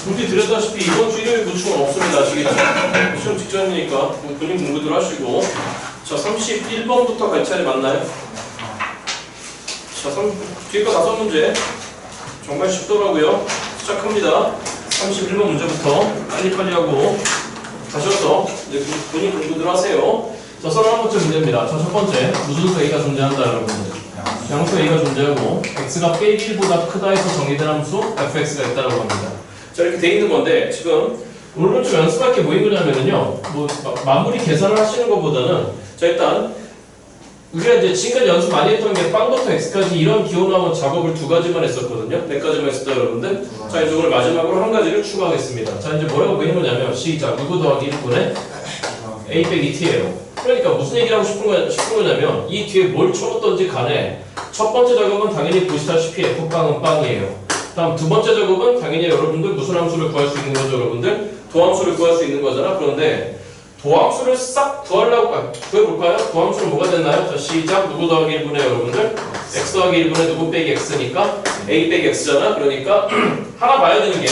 굳이 드렸다시피 이번 주 일요일 보충은 없습니다. 아시겠죠? 시험 직전이니까 본인 공부들 하시고. 자, 31번부터 갈 차례 맞나요? 자, 뒤에 거 5문제. 정말 쉽더라고요. 시작합니다. 31번 문제부터 빨리빨리 하고 가셔서 이제 본인 공부들 하세요. 자, 31번째 문제입니다. 자, 첫 번째. 무슨 수 A가 존재한다, 여러분들. 양수 A가 존재하고 x가 빼기 1보다 크다 해서 정의된 함수 fx가 있다고 합니다. 자, 이렇게 돼 있는 건데 지금 오늘 좀 연습할 게 뭐 있냐면요, 뭐 마무리 계산을 하시는 것보다는 자, 일단 우리가 이제 지금까지 연습 많이 했던 게 빵부터 x까지 이런 기호나온 작업을 2가지만 했었거든요. 몇 가지만 했었다, 여러분들. 자, 이제 오늘 마지막으로 1가지를 추가하겠습니다. 자, 이제 뭐라고 보이는 거냐면 시작. 누구 더하기 1분의 a 빼기 t예요. 그러니까 무슨 얘기를 하고 싶은 거냐면 이 뒤에 뭘 쳐놓던지 간에 첫 번째 작업은 당연히 보시다시피 f빵은 빵이에요. 다음 두 번째 작업은 당연히 여러분들 무슨 함수를 구할 수 있는 거죠, 여러분들? 도함수를 구할 수 있는 거잖아. 그런데 도함수를 싹 구해볼까요? 도함수는 뭐가 됐나요? 자, 시작. 누구 더하기 1분의 여러분들? x 더하기 1분의 누구 빼기 x니까 a 빼기 x잖아. 그러니까 하나 봐야 되는 게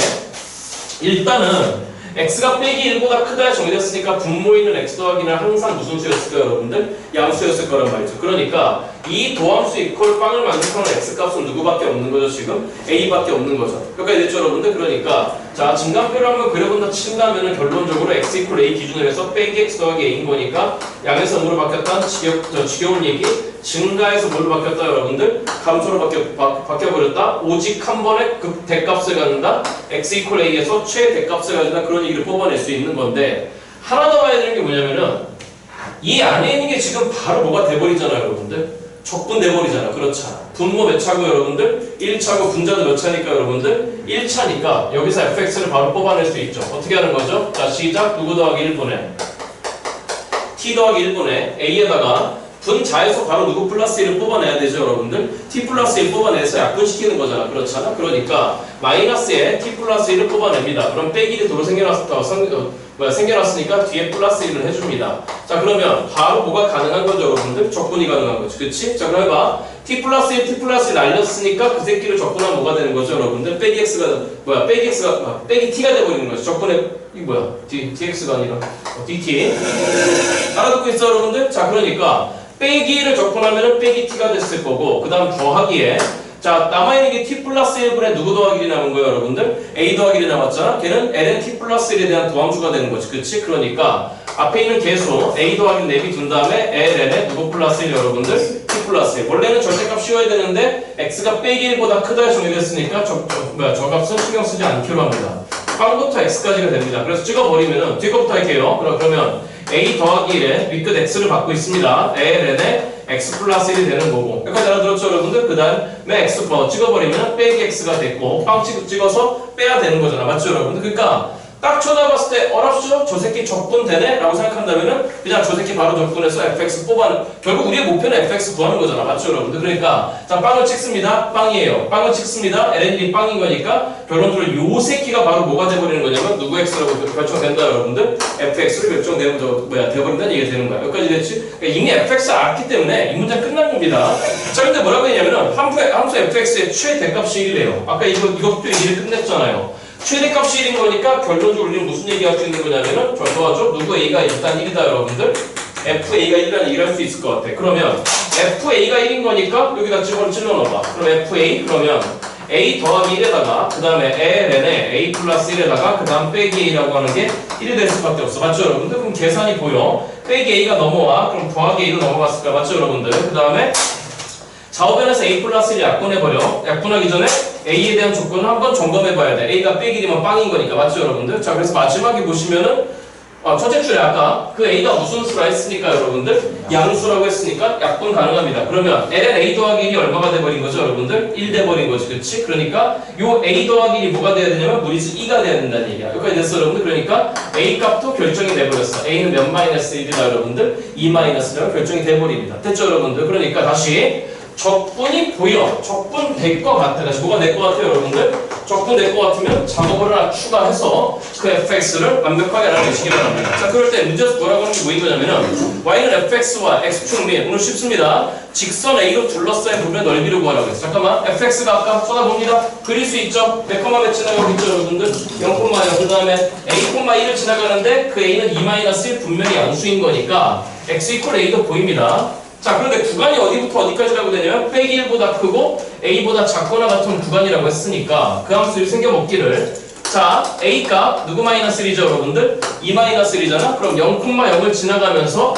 일단은 x가 빼기 1보다 크다에 정의됐으니까 분모 있는 x 더하기는 항상 무슨 수였을까요, 여러분들? 양수였을 거란 말이죠. 그러니까 이 도함수 이퀄 빵을 만족하는 x값은 누구밖에 없는 거죠, 지금? a밖에 없는 거죠. 여기까지 됐죠, 여러분들? 그러니까 자, 증가표를 한번 그려본다 친다면은 결론적으로 x 이퀄 a 기준으로 해서 빼기 x 더하기 a인 거니까 양에서 뭐로 바뀌었다? 지겨운 얘기. 증가에서 뭘로 바뀌었다, 여러분들? 감소로 바뀌어버렸다. 오직 한 번에 그 대값을 갖는다. x 이퀄 a에서 최대값을 가진다. 그런 얘기를 뽑아낼 수 있는 건데 하나 더 봐야 되는 게 뭐냐면은 이 안에 있는 게 지금 바로 뭐가 돼버리잖아요, 여러분들. 적분 돼버리잖아. 그렇잖아. 분모 몇 차고 여러분들? 1차고 분자도 몇 차니까 여러분들? 1차니까 여기서 fx를 바로 뽑아낼 수 있죠. 어떻게 하는 거죠? 자, 시작. 누구 더하기 1분의 t 더하기 1분의 a에다가 분자에서 바로 누구 플러스 1을 뽑아내야 되죠, 여러분들? t 플러스 1 뽑아내서 약분시키는 거잖아. 그렇잖아. 그러니까 마이너스에 t 플러스 1을 뽑아냅니다. 그럼 빼기 1이 도로 생겨났으니까 뒤에 플러스 1을 해줍니다. 자, 그러면 바로 뭐가 가능한 거죠, 여러분들? 적분이 가능한 거죠. 그치? 자, 그럼 해봐. t 플러스 1, t 플러스 1 날렸으니까 그 새끼를 적분하면 뭐가 되는 거죠, 여러분들? 빼기 x가 빼기 t가 돼버리는 거죠. 적분에 이게 뭐야? dx가 아니라 dt. 알아듣고 있어, 여러분들? 자, 그러니까 빼기를 적분하면 빼기 t가 됐을 거고, 그 다음 더하기에 자, 남아있는 게 t 플러스 1분의 누구 더하기 1이 남은 거예요, 여러분들? a 더하기 1이 남았잖아? 걔는 ln t 플러스 1에 대한 도함수가 되는 거지. 그치? 그러니까 앞에 있는 계수 a 더하기 4비 둔 다음에 ln에 누구 플러스 1 여러분들? t 플러스 1. 원래는 절대값 씌워야 되는데 x가 빼기 1보다 크다에 정의됐으니까 저 값은 신경 쓰지 않기로 합니다. 빵부터 x까지가 됩니다. 그래서 찍어버리면은 뒤거부터 할게요. 그러면 a 더하기 1에 윗끝 x를 받고 있습니다. ln에 x 플러스 1이 되는 거고. 여기까지 알아들었죠, 여러분들? 그 다음에 x 찍어버리면 빼기 x가 됐고 빵 찍어서 빼야 되는 거잖아. 맞죠, 여러분들? 그러니까 딱 쳐다봤을 때 어랍쇼? 저 새끼 적분 되네? 라고 생각한다면은 그냥 저 새끼 바로 적분해서 fx 뽑아는 결국 우리의 목표는 fx 구하는 거잖아. 맞죠, 여러분들? 그러니까 자, 빵을 찍습니다. 빵이에요. 빵을 찍습니다. ln1이 빵인 거니까 결론적으로 요 새끼가 바로 뭐가 돼버리는 거냐면 누구 x라고 결정된다, 여러분들? fx를 돼버린다는 얘기가 되는 거야. 여기까지 됐지? 그러니까 이미 fx를 알기 때문에 이 문제 끝난 겁니다. 자, 근데 뭐라고 했냐면은 함수 fx의 최대값이 1이래요. 아까 이것도 얘기를 끝냈잖아요. 최대값이 1인 거니까 결론적으로 우리는 무슨 얘기할 수 있는 거냐면은 도와줘. 누구 a가 일단 1이다, 여러분들. fa가 1이라는 얘기를 할 수 있을 것 같아. 그러면 fa가 1인 거니까 여기다 찔러 넣어봐. 그럼 fa 그러면 a 더하기 1에다가 그 다음에 ln에 a 플러스 1에다가 그 다음 빼기 a라고 하는 게 1이 될 수밖에 없어. 맞죠, 여러분들? 그럼 계산이 보여. 빼기 a가 넘어와. 그럼 더하기 a로 넘어갔을까? 맞죠, 여러분들? 그 다음에 좌우변에서 a 플러스 1을 약분해버려. 약분하기 전에 a에 대한 조건을 한번 점검해봐야 돼. a가 빼기 1이면 빵인 거니까. 맞죠, 여러분들? 자, 그래서 마지막에 보시면은 첫째 줄에 아까 그 a가 무슨 수라 했으니까, 여러분들? 양수라고 했으니까 약분 가능합니다. 그러면 ln a 더하기 1이 얼마가 돼버린 거죠, 여러분들? 1 돼버린 거지. 그치? 그러니까 요 a 더하기 1이 뭐가 돼야 되냐면 무리수 2가 돼야 된다는 얘기야. 여기까지 됐어, 여러분들? 그러니까 a 값도 결정이 돼버렸어. a는 몇 마이너스 1이다, 여러분들? 2 마이너스라고 결정이 돼버립니다. 됐죠, 여러분들? 그러니까 다시 적분이 보여. 적분 될 것 같아. 다시 뭐가 될 것 같아요, 여러분들? 적분 될 것 같으면 작업을 하나 추가해서 그 fx를 완벽하게 알아내시기 바랍니다. 자, 그럴 때 문제에서 뭐라고 하는 게 뭐인 거냐면은 y는 fx와 x축 및 오늘 쉽습니다. 직선 a로 둘러싸인 부분의 넓이를 구하라고 했어요. 잠깐만, fx가 아까 쏟아봅니다. 그릴 수 있죠? 몇 몇 지나가고 있죠, 여러분들? 0,0. 그 다음에 a,1을 지나가는데 그 a는 2-1 분명히 양수인 거니까 x 이퀄 a도 보입니다. 자, 그런데 구간이 어디부터 어디까지라고 되냐면 빼기 1보다 크고 a보다 작거나 같은 구간이라고 했으니까 그 함수를 생겨먹기를 자, a 값 누구 마이너스 1이죠, 여러분들? 2-1이잖아? 그럼 0,0을 지나가면서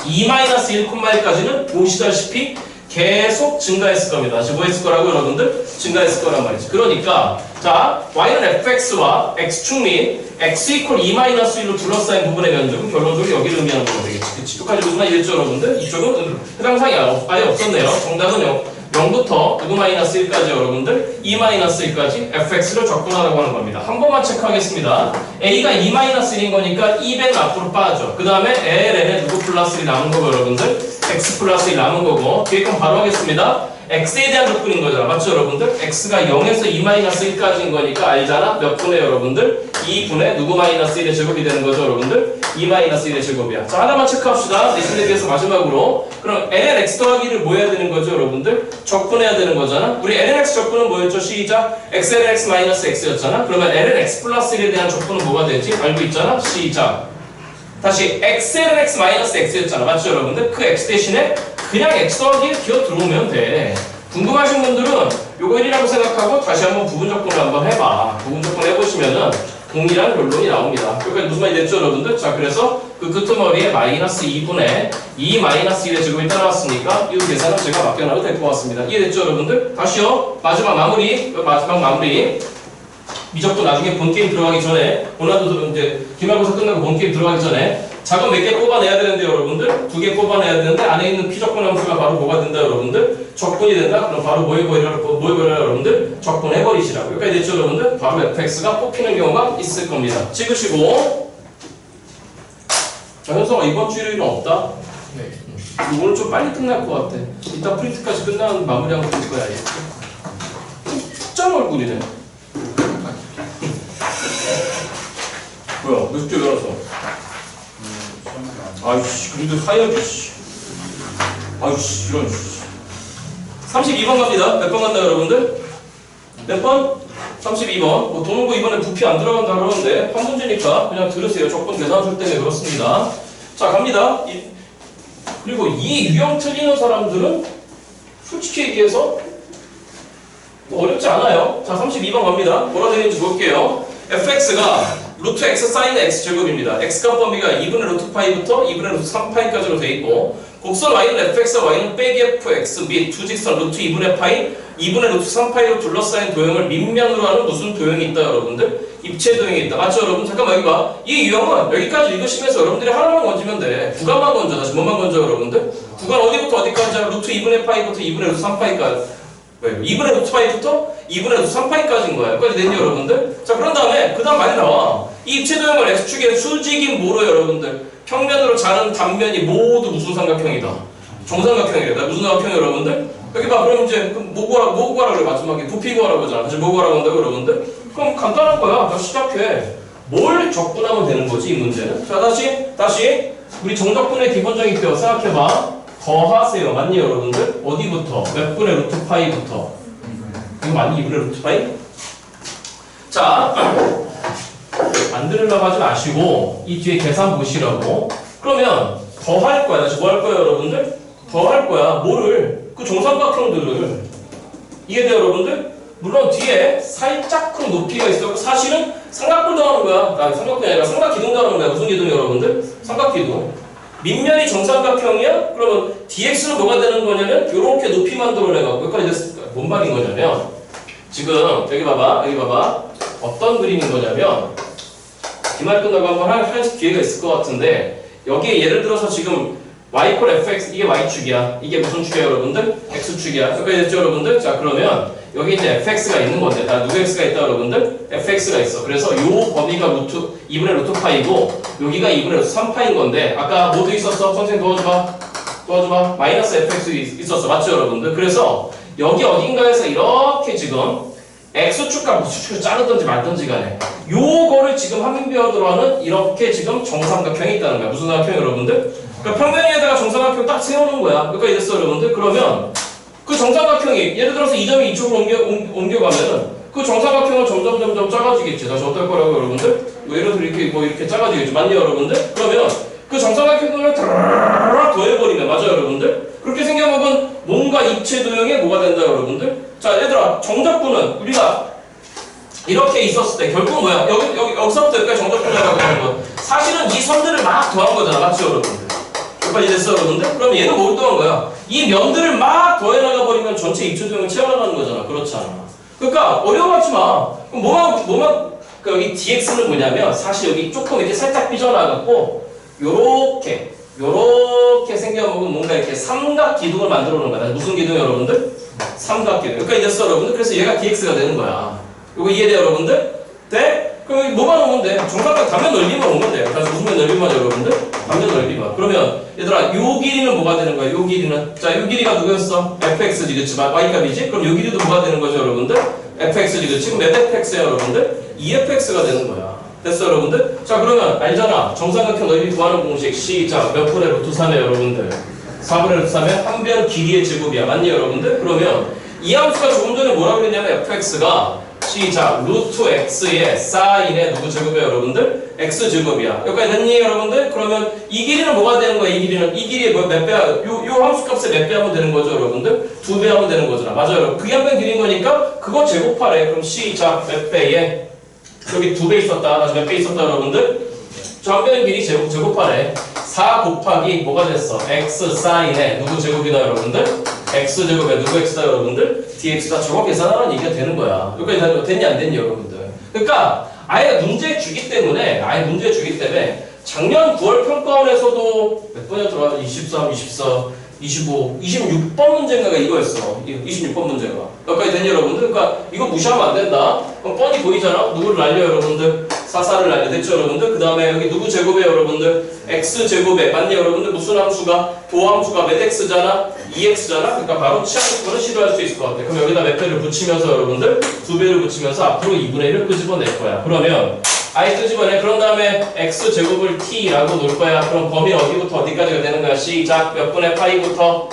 2-1,1까지는 보시다시피 계속 증가했을 겁니다. 다시 뭐 했을 거라고 여러분들? 증가했을 거란 말이지. 그러니까 자, y는 fx와 x축 및 x 이퀄 2-1로 둘러싸인 부분의 면적은 결론적으로 여기를 의미하는 거가 되겠지. 그치? 여기까지 무슨 말이 됐죠, 여러분들? 이쪽은 해당상이 아예 없었네요. 정답은 0부터 누구 마이너스 1까지 여러분들 2-1까지 fx를 적분하라고 하는 겁니다. 한 번만 체크하겠습니다. a가 2-1인 거니까 200은 앞으로 빠져. 그 다음에 ln에 누구 플러스 1 남은 거고 여러분들 x 플러스 1 남은 거고 뒤에 건 바로 하겠습니다. x에 대한 적분인 거잖아. 맞죠 여러분들? x가 0에서 2-1까지인 거니까 알잖아? 몇 분의 여러분들? 2분의 누구 마이너스 1의 제곱이 되는 거죠 여러분들? 2-1의 제곱이야. 자, 하나만 체크합시다. 내신에 비해서 마지막으로. 그럼 ln x 더하기를 뭐 해야 되는 거죠 여러분들? 적분해야 되는 거잖아. 우리 ln x 적분은 뭐였죠? 시작. xln x 마이너스 x였잖아. 그러면 ln x 플러스 1에 대한 적분은 뭐가 되지? 알고 있잖아. 시작. 다시 xln x 마이너스 x였잖아. 맞죠 여러분들? 그 x 대신에 그냥 x 더하기에 기어 들어오면 돼. 궁금하신 분들은 요거 1이라고 생각하고 다시 한번 부분적분을 한번 해봐. 부분적분 해보시면은 동일한 결론이 나옵니다. 여기까지 무슨 말이 됐죠 여러분들? 자, 그래서 그 끄트머리에 마이너스 2분의 2-1의 제곱이 따라왔으니까 이 계산은 제가 맡겨놔도 될 것 같습니다. 이해됐죠 여러분들? 다시요. 마지막 마무리. 미적분 나중에 본게임 들어가기 전에 본화도 이제 기말고사 끝나고 본게임 들어가기 전에 작업 몇 개 뽑아내야 되는데 여러분들 2개 뽑아내야 되는데 안에 있는 피적분 함수가 바로 뭐가 된다 여러분들? 적분이 된다? 그럼 바로 뭐 해버려라 여러분들? 적분해버리시라고. 여기까지 됐죠 여러분들? 바로 fx가 뽑히는 경우가 있을 겁니다. 찍으시고 자, 현성아 이번 주 일요일은 없다? 네. 오늘 좀 빨리 끝날 것 같아. 이따 프린트까지 끝나면 마무리하고 될 거야. 짠 얼굴이네. 뭐야? 몇 시에 일어났어? 아이씨, 근데 하얗게, 씨. 아이씨, 이런, 씨. 32번 갑니다. 몇 번 간다, 여러분들? 몇 번? 32번. 뭐, 도는거 이번에 부피 안 들어간다 그러는데, 한 문제니까 그냥 들으세요. 적분 계산술 때문에 그렇습니다. 자, 갑니다. 그리고 이 유형 틀리는 사람들은 솔직히 얘기해서 어렵지 않아요. 자, 32번 갑니다. 뭐라 되는지 볼게요. fx가 루트 x 사인 x 제곱입니다. x값 범위가 2분의 루트 파이부터 2분의 루트 3파이까지로 되어 있고 곡선 y는 fx와 y는 빼기 fx 및 두 직선 루트 2분의 파이 2분의 루트 3파이로 둘러싸인 도형을 밑면으로 하는 무슨 도형이 있다 여러분들? 입체 도형이 있다. 맞죠 여러분? 잠깐만 여기 봐. 이 유형은 여기까지 읽으시면서 여러분들이 하나만 건지면 돼. 구간만 건져. 다시 뭐만 건져 여러분들? 구간 어디부터 어디까지? 루트 2분의 파이부터 2분의 루트 3파이까지. 왜? 2분의 루트 파이부터 2분의 루트 3파이까지인 거야. 여기까지 됐니 여러분들? 자, 그런 다음에 그 다음 말이 나와. 이 입체 도형을 x축의 수직인 뭐로 여러분들? 평면으로 자른 단면이 모두 무슨 삼각형이다? 정삼각형이다. 무슨 삼각형 여러분들? 여기 봐. 그럼 이제 뭐 구하라 그래 마지막에 부피 구하라고 하잖아. 다시 뭐 구하라고 한다고 여러분들? 그럼 간단한 거야. 자, 시작해. 뭘 적분하면 되는 거지 이 문제는? 자, 다시 우리 정적분의 기본적인 표 생각해봐. 더하세요. 맞니 여러분들? 어디부터? 몇 분의 루트 파이부터? 이거 맞니? 2분의 루트 파이? 자, 안 들으려고 하지 마시고 이 뒤에 계산 보시라고. 그러면 더할 거야. 다시 뭐 할 거야 여러분들? 더할 거야. 뭐를? 그 정삼각형들을. 이해돼요 여러분들? 물론 뒤에 살짝 큰 높이가 있어. 사실은 삼각뿔 더하는 거야. 아니 삼각뿔이 아니라 삼각기둥 더하는 거야. 무슨 기둥이 여러분들? 삼각기둥. 밑면이 정삼각형이야? 그러면 dx는 뭐가 되는 거냐면 이렇게 높이 만들어내갖고 여기까지 됐을까? 뭔 말인 거냐면 지금 여기 봐봐 어떤 그림인 거냐면 이 말 끝나고 한번 할 기회가 있을 것 같은데 여기에 예를 들어서 지금 y 콜 fx 이게 y축이야. 이게 무슨 축이야 여러분들? x축이야. 여기까지 됐죠 여러분들? 자, 그러면 여기 이제 fx가 있는 건데 누구 x가 있다 여러분들? fx가 있어. 그래서 요 범위가 루트 2분의 루트 파이고 여기가 2분의 루트 3파인 건데 아까 뭐 돼 있었어? 선생님 도와줘봐. 도와줘봐. 마이너스 fx 있었어. 맞죠 여러분들? 그래서 여기 어딘가에서 이렇게 지금 x축과 무수축을 자르든지 말든지 간에 요거를 지금 한민비어드로 하는 이렇게 지금 정삼각형이 있다는 거야. 무슨 삼각형 여러분들? 그러니까 평면 위에다가 정삼각형 딱 세우는 거야. 그러니까 이랬어 여러분들? 그러면 그 정삼각형이 예를 들어서 이 점이 이쪽으로 옮겨가면은 그 정삼각형은 점점 작아지겠지. 다시 어떨 거라고 여러분들? 뭐 예를 들어 이렇게 뭐 이렇게 작아지겠죠. 맞냐 여러분들? 그러면 그 정삼각형을 드르르르 더해버리면 맞아요 여러분들? 그렇게 생겨먹은 뭔가 입체 도형에 뭐가 된다 여러분들? 자 얘들아 정적분은 우리가 이렇게 있었을 때 결국 뭐야? 여기서부터 여기까지 정적분이라고 하는 거야. 사실은 이 선들을 막 더한 거잖아. 맞죠 여러분들? 여기까지 됐어 여러분들? 그럼 얘는 뭘 더한 거야? 이 면들을 막 더해나가 버리면 전체 입체 도형을 채워나가는 거잖아. 그렇잖아. 그러니까 어려워하지 마. 그럼 뭐만 여기 dx는 뭐냐면 사실 여기 조금 이렇게 살짝 삐져나갔고 요렇게 생겨먹은 뭔가 이렇게 삼각 기둥을 만들어 놓은 거야. 무슨 기둥 여러분들? 삼각 기둥. 여기까지 됐어 여러분들? 그래서 얘가 dx가 되는 거야. 이거 이해돼요 여러분들? 돼? 그럼 뭐만 오면 돼? 정각각 단면 넓이만 오면 돼. 그래서 무슨 면 넓이만 여러분들? 단면 넓이만. 그러면 얘들아 요 길이는 뭐가 되는 거야? 요 길이는 자 요 길이가 누구였어? fx지 그치? y값이지? 그럼 요 길이도 뭐가 되는 거죠 여러분들? fx지 그치? 지금 몇 fx야 여러분들? 2fx가 되는 거야. 됐어 여러분들? 자 그러면 알잖아. 정삼각형 넓이 구하는 공식 시작. 몇 분의 루트 3에 여러분들? 4분의 루트 3에 한 변 길이의 제곱이야. 맞니 여러분들? 그러면 이 함수가 조금 전에 뭐라고 그랬냐면 fx가 시작 루트 x의 사인의 누구 제곱이야 여러분들? x제곱이야. 여기까지 됐니 여러분들? 그러면 이 길이는 뭐가 되는 거야? 이 길이의 몇 배야? 요 함수 값에 몇 배 하면 되는 거죠 여러분들? 2배 하면 되는 거잖아. 맞아요. 그게 한 변 길이인 거니까 그거 제곱하래. 그럼 시작 몇 배에 여기 2배 있었다. 다시 몇 배 있었다 여러분들? 저 한 변 길이 제곱하래. 4 곱하기 뭐가 됐어? x 사인의 누구 제곱이다 여러분들? x제곱에 누구 x다 여러분들? dx다. 저거 계산하라는 얘기가 되는 거야. 여기까지 됐니 안 됐니 여러분들? 그러니까 아예 문제 주기 때문에 작년 9월 평가원에서도 몇 번이었더라? 23, 24 25, 26번 문제인가가 이거였어. 26번 문제가. 여기까지 됐니 여러분들? 그러니까 이거 무시하면 안 된다. 그럼 뻔히 보이잖아. 누구를 날려 여러분들? 사사를 날려. 됐죠 여러분들? 그 다음에 여기 누구 제곱에 여러분들? x제곱에 맞니 여러분들? 무슨 함수가? 도함수가 몇 x잖아? 2x잖아? 그러니까 바로 치환수는 실현할 수 있을 것 같아. 그럼 여기다 몇 배를 붙이면서 여러분들? 2배를 붙이면서 앞으로 2분의 1을 끄집어낼 거야. 그러면 아예 끄집어내. 그런 다음에 x제곱을 t라고 놓을 거야. 그럼 범위는 어디부터 어디까지가 되는 거야? 시작 몇 분의 파이부터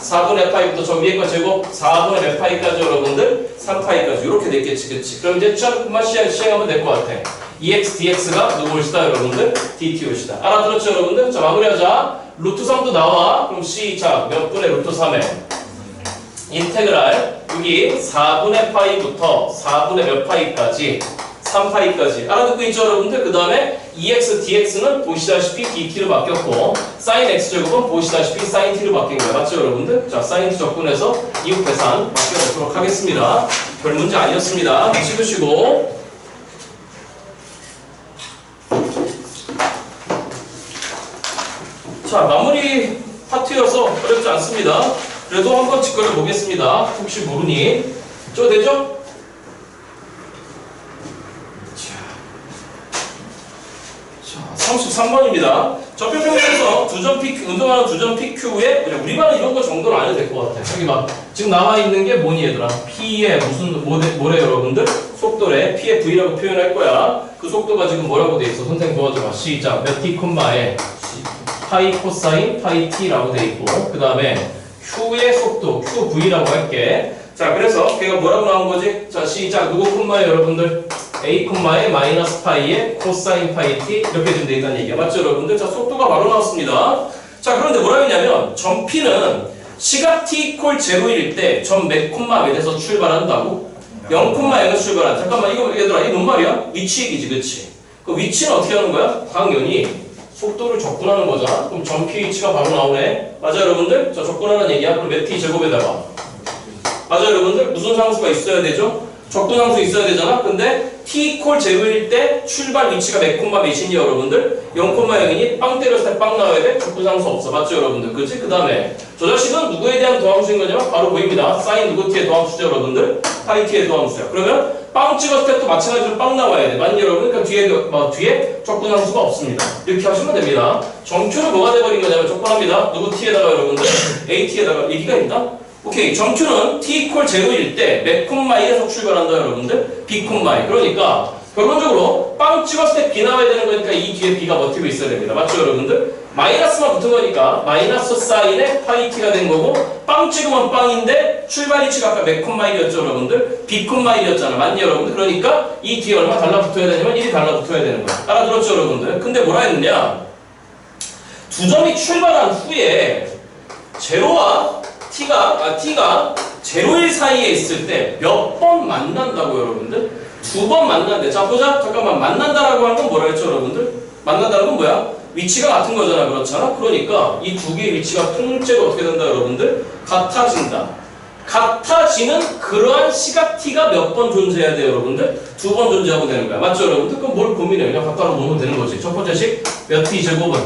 4분의 파이부터 저 위에 거 제곱 4분의 몇 파이까지 여러분들? 3파이까지 이렇게 됐겠지 그치? 그럼 이제 추가분만 시행하면 될 것 같아. 2x dx가 누구 올시다 여러분들? dt 올시다. 알아들었죠 여러분들? 자 마무리하자. 루트 3도 나와. 그럼 시작 몇 분의 루트 3에 인테그랄 여기 4분의 파이부터 4분의 몇 파이까지 3파이까지 알아듣고 있죠 여러분들? 그 다음에 2x dx는 보시다시피 dt로 바뀌었고 sin x제곱은 보시다시피 sin t로 바뀐 거야. 맞죠 여러분들? 자 sin t 적분해서 이후 계산 맡겨놓도록 하겠습니다. 별 문제 아니었습니다. 찍으시고 자 마무리 파트여서 어렵지 않습니다. 그래도 한번 직거래 보겠습니다. 혹시 모르니 저 되죠? 자, 33번입니다. 적표평면에서 두점 PQ, 운동하는 두점 PQ에 우리만은 이런 거 정도는 안 해도 될 것 같아. 여기 막 지금 나와 있는 게 뭐니 얘들아? P의 무슨 뭐래 여러분들? 속도래. P의 V라고 표현할 거야. 그 속도가 지금 뭐라고 돼 있어? 선생님 도와줘봐. 시작. 몇 T 콤마에 파이 코사인 파이 T라고 돼 있고 그 다음에 Q의 속도 QV라고 할게. 자 그래서 걔가 뭐라고 나온 거지? 자 시작. 누구 콤마에 여러분들? A 콤마에 마이너스 파이에 코사인 파이 T 이렇게 좀 돼 있다는 얘기야. 맞죠 여러분들? 자 속도가 바로 나왔습니다. 자 그런데 뭐라고 했냐면 점 P는 시각 T 이퀄 0일 때 점 몇 콤마 몇에서 출발한다고? 0,0에서 출발한다. 잠깐만 이거 얘들아 이게 뭔 말이야? 위치 얘기지 그치? 그 위치는 어떻게 하는 거야? 광연이 속도를 적분하는 거잖아. 그럼 점 pH가 바로 나오네. 맞아 여러분들? 자 적분하는 얘기야. 그럼 몇 t 제곱에다가 맞아 여러분들? 무슨 상수가 있어야 되죠? 적분함수 있어야 되잖아. 근데 t 이퀄 0일 때 출발 위치가 몇 콤마 몇이니 여러분들? 0,0이니 빵 때렸을 때 빵 나와야 돼? 적분함수 없어. 맞죠 여러분들? 그치? 그 다음에 저 자식은 누구에 대한 도함수인 거냐면 바로 보입니다. 사인 누구 t의 도함수죠 여러분들? 파이 t의 도함수야. 그러면 빵 찍었을 때 또 마찬가지로 빵 나와야 돼. 맞니 여러분? 그러니까 뒤에 적분함수가 없습니다. 이렇게 하시면 됩니다. 정큐는 뭐가 돼버린 거냐면 적분합니다. 누구 t에다가 여러분들 at에다가 얘기가 있나? 오케이. 정큐는 t equal 0일 때 몇 콤마이에서 출발한다 여러분들? b 콤마이. 그러니까 결론적으로 빵 찍었을 때 b 나와야 되는 거니까 이 뒤에 b가 버티고 있어야 됩니다. 맞죠 여러분들? 마이너스만 붙은 거니까 마이너스 사인에 파이 t가 된 거고 빵 찍으면 빵인데 출발 위치가 아까 몇 콤마일이었죠 여러분들? b 콤마일이었잖아. 맞니 여러분들? 그러니까 이 뒤에 얼마 달라붙어야 되냐면 1이 달라붙어야 되는 거야. 알아들었죠 여러분들? 근데 뭐라 했느냐? 두 점이 출발한 후에 제로와 t가 0일 사이에 있을 때 몇 번 만난다고 여러분들? 두 번 만난대. 자 보자. 잠깐만. 만난다라고 하는 건 뭐라 했죠 여러분들? 만난다는 건 뭐야? 위치가 같은 거잖아. 그렇잖아? 그러니까 이 두 개의 위치가 통째로 어떻게 된다 여러분들? 같아진다. 같아지는 그러한 시각 t가 몇 번 존재해야 돼요 여러분들? 두 번 존재하고 되는 거야. 맞죠 여러분들? 그럼 뭘 고민해? 그냥 갖다 놓으면 되는 거지. 첫 번째 식 몇 t 제곱은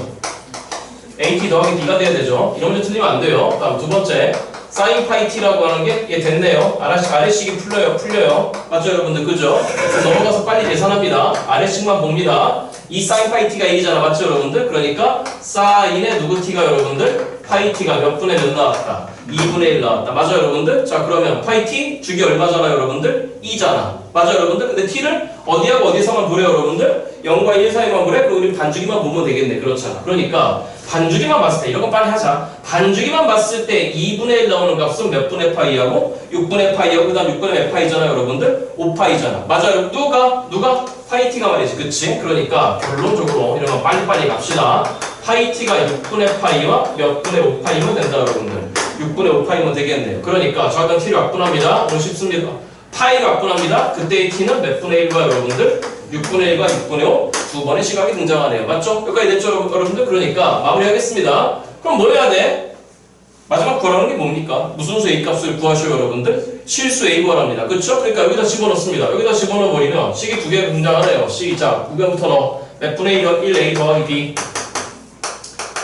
at 더하기 b가 돼야 되죠. 이런 문제 틀리면 안 돼요. 다음 두 번째 sin 파이 t라고 하는 게 얘 됐네요. 아래식이 풀려요. 맞죠 여러분들? 그죠? 넘어가서 빨리 계산합니다. 아래식만 봅니다. 이 sin 파이 t가 1이잖아. 맞죠 여러분들? 그러니까 sin의 누구 t가 여러분들? 파이 t가 몇 분의 몇 나왔다? 2분의 1 나왔다. 맞아 여러분들? 자 그러면 파이 t 주기 얼마잖아 여러분들? 2잖아. 맞아 여러분들? 근데 t를 어디하고 어디서만 보래 여러분들? 0과 1 사이만 보래? 그럼 우리 반주기만 보면 되겠네. 그렇잖아. 그러니까 반주기만 봤을 때 이런 건 빨리 하자. 반주기만 봤을 때 2분의 1 나오는 값은 몇 분의 파이하고 6분의 파이하고 그 다음 6분의 몇 파이잖아 여러분들? 5파이잖아. 맞아요. 누가? 파이 t가 말이지. 그치? 그러니까 결론적으로 이런 거 빨리빨리 갑시다. 파이 t가 6분의 파이와 몇 분의 5파이면 된다 여러분들. 6분의 5파이면 되겠네요. 그러니까 저희는 t를 확분합니다. 오늘 쉽습니다. 파이를 확분합니다. 그때의 t는 몇 분의 1과 여러분들? 6분의 1과 6분의 5 두 번의 시각이 등장하네요. 맞죠? 여기까지 됐죠 여러분들? 그러니까 마무리하겠습니다. 그럼 뭐 해야 돼? 마지막 구하라는 게 뭡니까? 무슨 수 A값을 구하셔요 여러분들? 실수 A 구하랍니다. 그쵸? 그러니까 여기다 집어넣습니다. 여기다 집어넣어버리면 식이 두 개가 등장하네요. 식이 자 9변부터 넣어. 몇 분의 1 A 더하기 B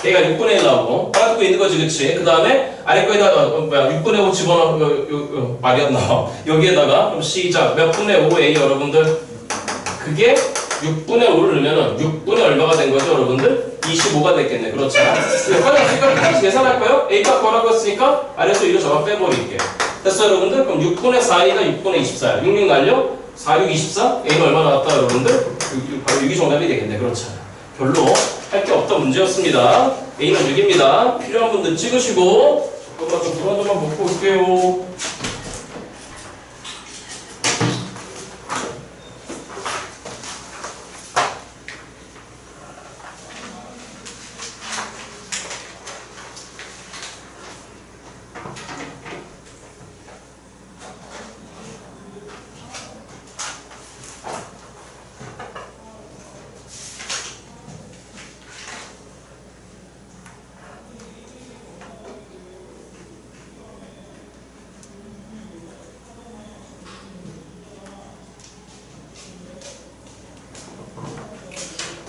걔가 6분의 1 나오고 알아듣고 있는 거지. 그치? 그 다음에 아래 거에다가 6분의 5 집어넣어. 말이 안 나와. 여기에다가 그럼 시작 몇 분의 5 A 여러분들 그게 6분의 5를 넣으면 6분의 얼마가 된 거죠 여러분들? 25가 됐겠네. 그렇잖아. 여기까지 계산할까요? A값 구하라고 했으니까 아래에서 1을 저만 빼버릴게. 됐어 여러분들? 그럼 6분의 4이나 6분의 24야. 6, 6 날려? 4, 6, 24? A는 얼마 나왔다 여러분들? 바로 6이 정답이 되겠네. 그렇잖아. 별로 할 게 없던 문제였습니다. A는 6입니다. 필요한 분들 찍으시고 잠깐만 좀 물 한 잔만 먹고 올게요.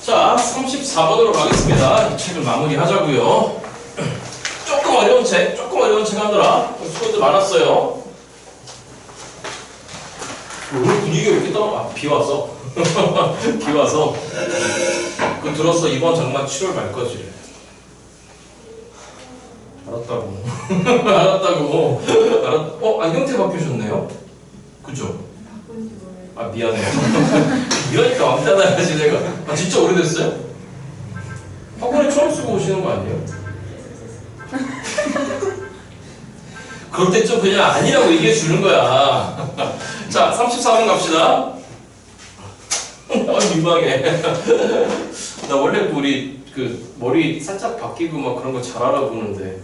자, 34번으로 가겠습니다. 이 책을 마무리하자고요. 조금 어려운 책 하느라 수고들 많았어요. 오늘 분위기가 왜 이렇게 떨어? 비 와서. 비 와서. 그거 들었어. 이번 장마 7월 말까지. 알았다고. 알았다고. 안경테 바뀌셨네요? 그죠? 아 미안해요. 이러니까 왕따나야지 내가. 진짜 오래됐어요? 학원에 처음 쓰고 오시는 거 아니에요? 그럴 때 좀 그냥 아니라고 얘기해 주는 거야. 자 34번 갑시다. 민망해. 나 원래 우리 그 머리 살짝 바뀌고 막 그런 거 잘 알아보는데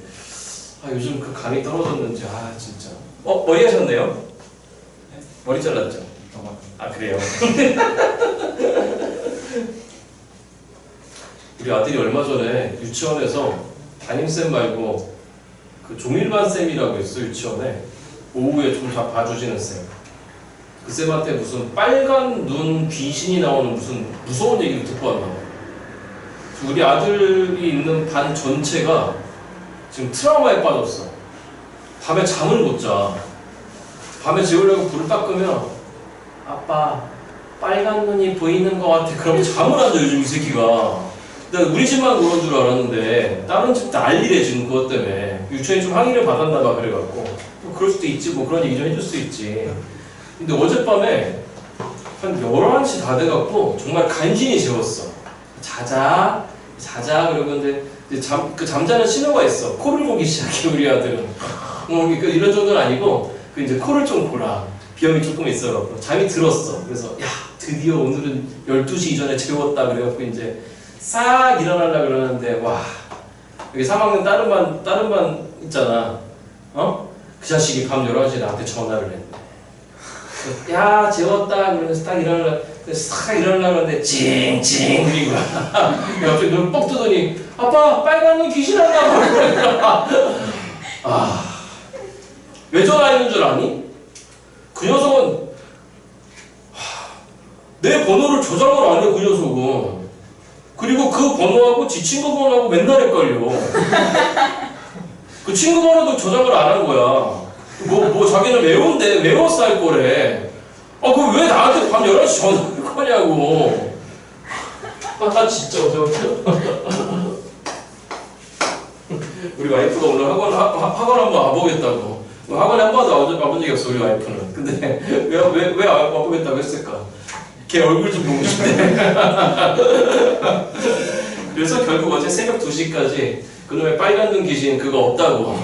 요즘 그 감이 떨어졌는지 진짜. 머리 하셨네요? 머리 잘랐죠? 그래요? 우리 아들이 얼마 전에 유치원에서 담임쌤 말고 그 종일반 쌤이라고 있어. 유치원에 오후에 좀 다 봐주시는 쌤. 그 쌤한테 무슨 빨간 눈 귀신이 나오는 무슨 무서운 얘기를 듣고 왔나 봐. 우리 아들이 있는 반 전체가 지금 트라우마에 빠졌어. 밤에 잠을 못 자. 밤에 재우려고 불을 딱 끄면 아빠 빨간 눈이 보이는 것 같아. 그러면 잠을 안 자, 요즘 이 새끼가. 나 우리 집만 그런 줄 알았는데 다른 집 난리래 지금 그것 때문에. 유치원이 좀 항의를 받았나 봐 그래갖고. 뭐 그럴 수도 있지, 뭐 그런 얘기 좀 해줄 수 있지. 근데 어젯밤에 한 11시 다 돼갖고 정말 간신히 재웠어. 자자 그러고. 근데 그 잠자는 신호가 있어. 코를 고기 시작해 우리 아들은. 이런 정도는 아니고 그 이제 코를 좀 골아. 비염이 조금 있어갖고 잠이 들었어. 그래서 야 드디어 오늘은 12시 이전에 재웠다 그래갖고 이제 싹 일어나려고 그러는데 와 여기 3학년 다른 반 있잖아. 그 자식이 밤 11시에 나한테 전화를 했네. 야 재웠다 그러면서 딱 싹 일어나려고 하는데 찡찡 울린 거야. 갑자기 눈 뻑 뜨더니 아빠 빨간 눈 귀신 한다. 왜 전화했는 줄 아니? 그 녀석은 내 번호를 저장을 안 해, 그 녀석은. 그리고 그 번호하고 지 친구 번호하고 맨날 헷갈려. 그 친구 번호도 저장을 안 한 거야. 뭐 자기는 외웠어 할 거래. 그럼 왜 나한테 밤 11시 전화할 거냐고. 진짜 어저께. 우리 와이프가 오늘 학원 한번 와보겠다고. 학원에 한 번도 와본 적이 없어 우리 와이프는. 근데 왜 와보겠다고 했을까? 걔 얼굴 좀 보고 싶대. 그래서 결국 어제 새벽 2시까지 그놈의 빨간 눈 귀신 그거 없다고.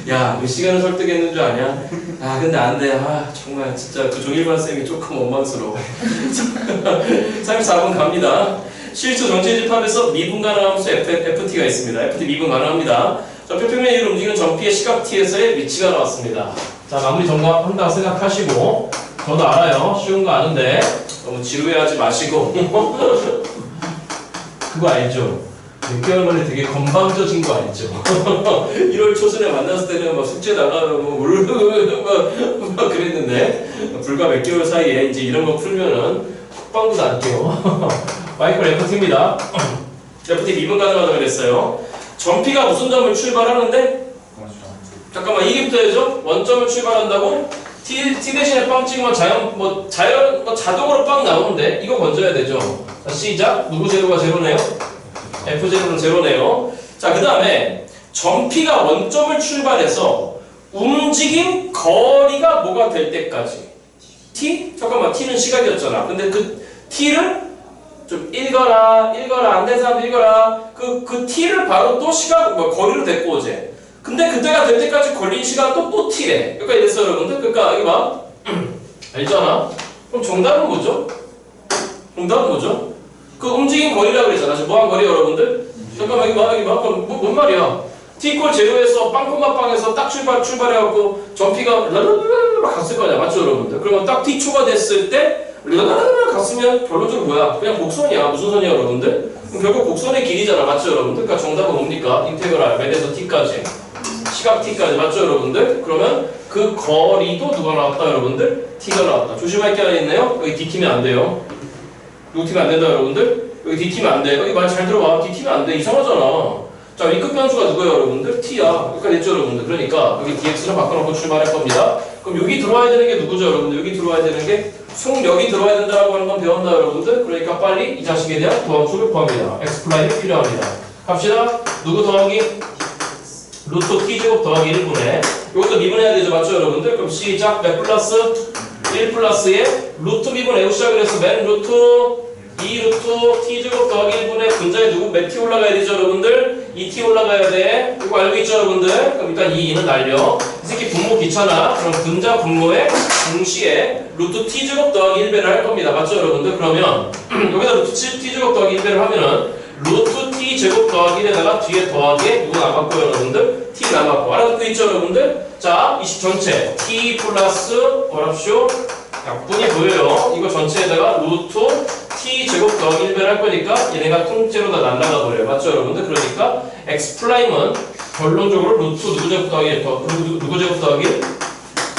야, 몇 시간을 설득했는 줄 아냐? 근데 안 돼. 정말 진짜 그 종일반 쌤이 조금 원망스러워. 34번 갑니다. 실수 정체 집합에서 미분 가능한 함수 FT가 있습니다. FT 미분 가능합니다. 전표 평면의 일을 움직이는 전피의 시각 t에서의 위치가 나왔습니다. 자, 마무리 정답한다고 생각하시고, 저도 알아요. 쉬운 거 아는데 너무 지루해하지 마시고. 그거 알죠? 몇 개월 만에 되게 건방져진 거 알죠? 1월 초순에 만났을 때는 막 숙제 나가고 막 그랬는데 불과 몇 개월 사이에 이제 이런 거 풀면은 콧방구도 안 껴. 마이클 FT입니다. FT 미분 가능하다고 그랬어요. 전피가 무슨 점을 출발하는데? 잠깐만, 이게부터 해야죠. 원점을 출발한다고? T 대신에 빵 찍으면 자동으로 빵 나오는데 이거 건져야 되죠. 자, 시작. 누구 제로가 제로네요? F0는 제로네요. 자, 그 다음에 전피가 원점을 출발해서 움직임 거리가 뭐가 될 때까지. T? 잠깐만, T는 시각이었잖아. 근데 그 T를 좀 읽어라 안 된 사람도 읽어라. 그 T를 바로 또 거리로 데리고 오재. 근데 그때가 될 때까지 걸린 시간도 또 T래. 여기까지 됐어요, 여러분들? 그러니까 여기 봐. 알잖아? 그럼 정답은 뭐죠? 그 움직임 거리라고 그랬잖아. 지금 뭐한 거리, 여러분들? 잠깐만, 여기 봐. 그럼 뭔 말이야? T 꼴 제로에서 빵,빵에서 딱 출발해갖고 전피가 랄랄랄랄 갔을 거냐, 맞죠, 여러분들? 그러면 딱 T초가 됐을 때 랄랄랄랄 갔으면 결론적으로 뭐야? 그냥 곡선이야. 무슨 선이야, 여러분들? 그럼 결국 곡선의 길이잖아, 맞죠, 여러분들? 그러니까 정답은 뭡니까? 인테그랄 맨에서 T까지. 시각 T까지, 맞죠, 여러분들? 그러면 그 거리도 누가 나왔다, 여러분들? T가 나왔다. 조심할 게 하나 있네요. 여기 D 팀이 안 돼요. 누구 팀이 안 된다, 여러분들? 여기 D 팀이 안 돼. 여기 말 잘 들어봐. D 팀이 안 돼. 이상하잖아. 자, 위급 변수가 누구예요, 여러분들? T야. 여기까지 했죠, 여러분들? 그러니까 여기 DX를 바꿔놓고 출발할 겁니다. 그럼 여기 들어와야 되는 게 누구죠, 여러분들? 여기 들어와야 되는 게 속력이 들어와야 된다라고 하는 건 배웠나, 여러분들? 그러니까 빨리 이 자식에 대한 도함수를 구합니다. X플라임이 필요합니다. 갑시다. 누구 더하기? 루트 T제곱 더하기 1분의 이것도 미분해야 되죠, 맞죠, 여러분들? 그럼 시작. 몇 플러스? 1 플러스에 루트 미분해고 시작을 해서 맨 루트 2루트 T제곱 더하기 1분의 분자에 몇 T 올라가야 되죠, 여러분들? 2T 올라가야 돼. 이거 알고 있죠, 여러분들? 그럼 일단 2는 날려. 이 새끼 분모 귀찮아. 그럼 분자 분모에 동시에 루트 T제곱 더하기 1배를 할 겁니다. 맞죠, 여러분들? 그러면 여기다 루트 T제곱 더하기 1배를 하면은 루트 T제곱 더하기 1에다가 뒤에 더하기에 누구 남았고요, 여러분들? T 남았고. 알아듣고 있죠, 여러분들? 자, 20 전체 T 플러스 뭐랍쇼? 약분이 보여요. 이거 전체에다가 루트 T제곱 더하기 1배를 할 거니까 얘네가 통째로 다 날아가 버려요. 맞죠, 여러분들? 그러니까 X'은 결론적으로 루트 누구 제곱 더하기 누구 제곱 더하기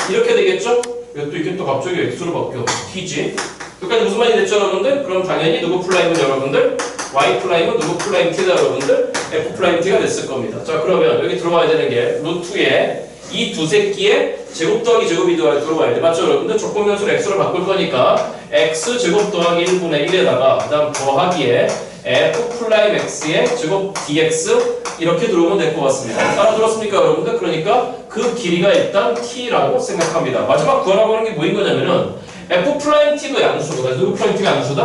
이렇게 되겠죠? 이게 또 갑자기 X로 바뀌어. T지. 여기까지 무슨 말이 됐죠, 여러분들? 그럼 당연히 누구 플라임은 여러분들? Y 플라임은 누구 플라임 T다, 여러분들? F 플라임 T가 됐을 겁니다. 자, 그러면 여기 들어와야 되는 게 루트에 이 두 새끼의 제곱 더하기 제곱이 들어와야 돼. 맞죠 여러분들? 조건변수를 x로 바꿀 거니까 x 제곱 더하기 1분의 1에다가 그 다음 더하기에 f 플라임 x의 제곱 dx 이렇게 들어오면 될 것 같습니다. 알아들었습니까 여러분들? 그러니까 그 길이가 일단 t라고 생각합니다. 마지막 구하라고 하는 게 뭐인 거냐면은 f 플라임 t도 양수거든. 누구 플라임 t가 양수다?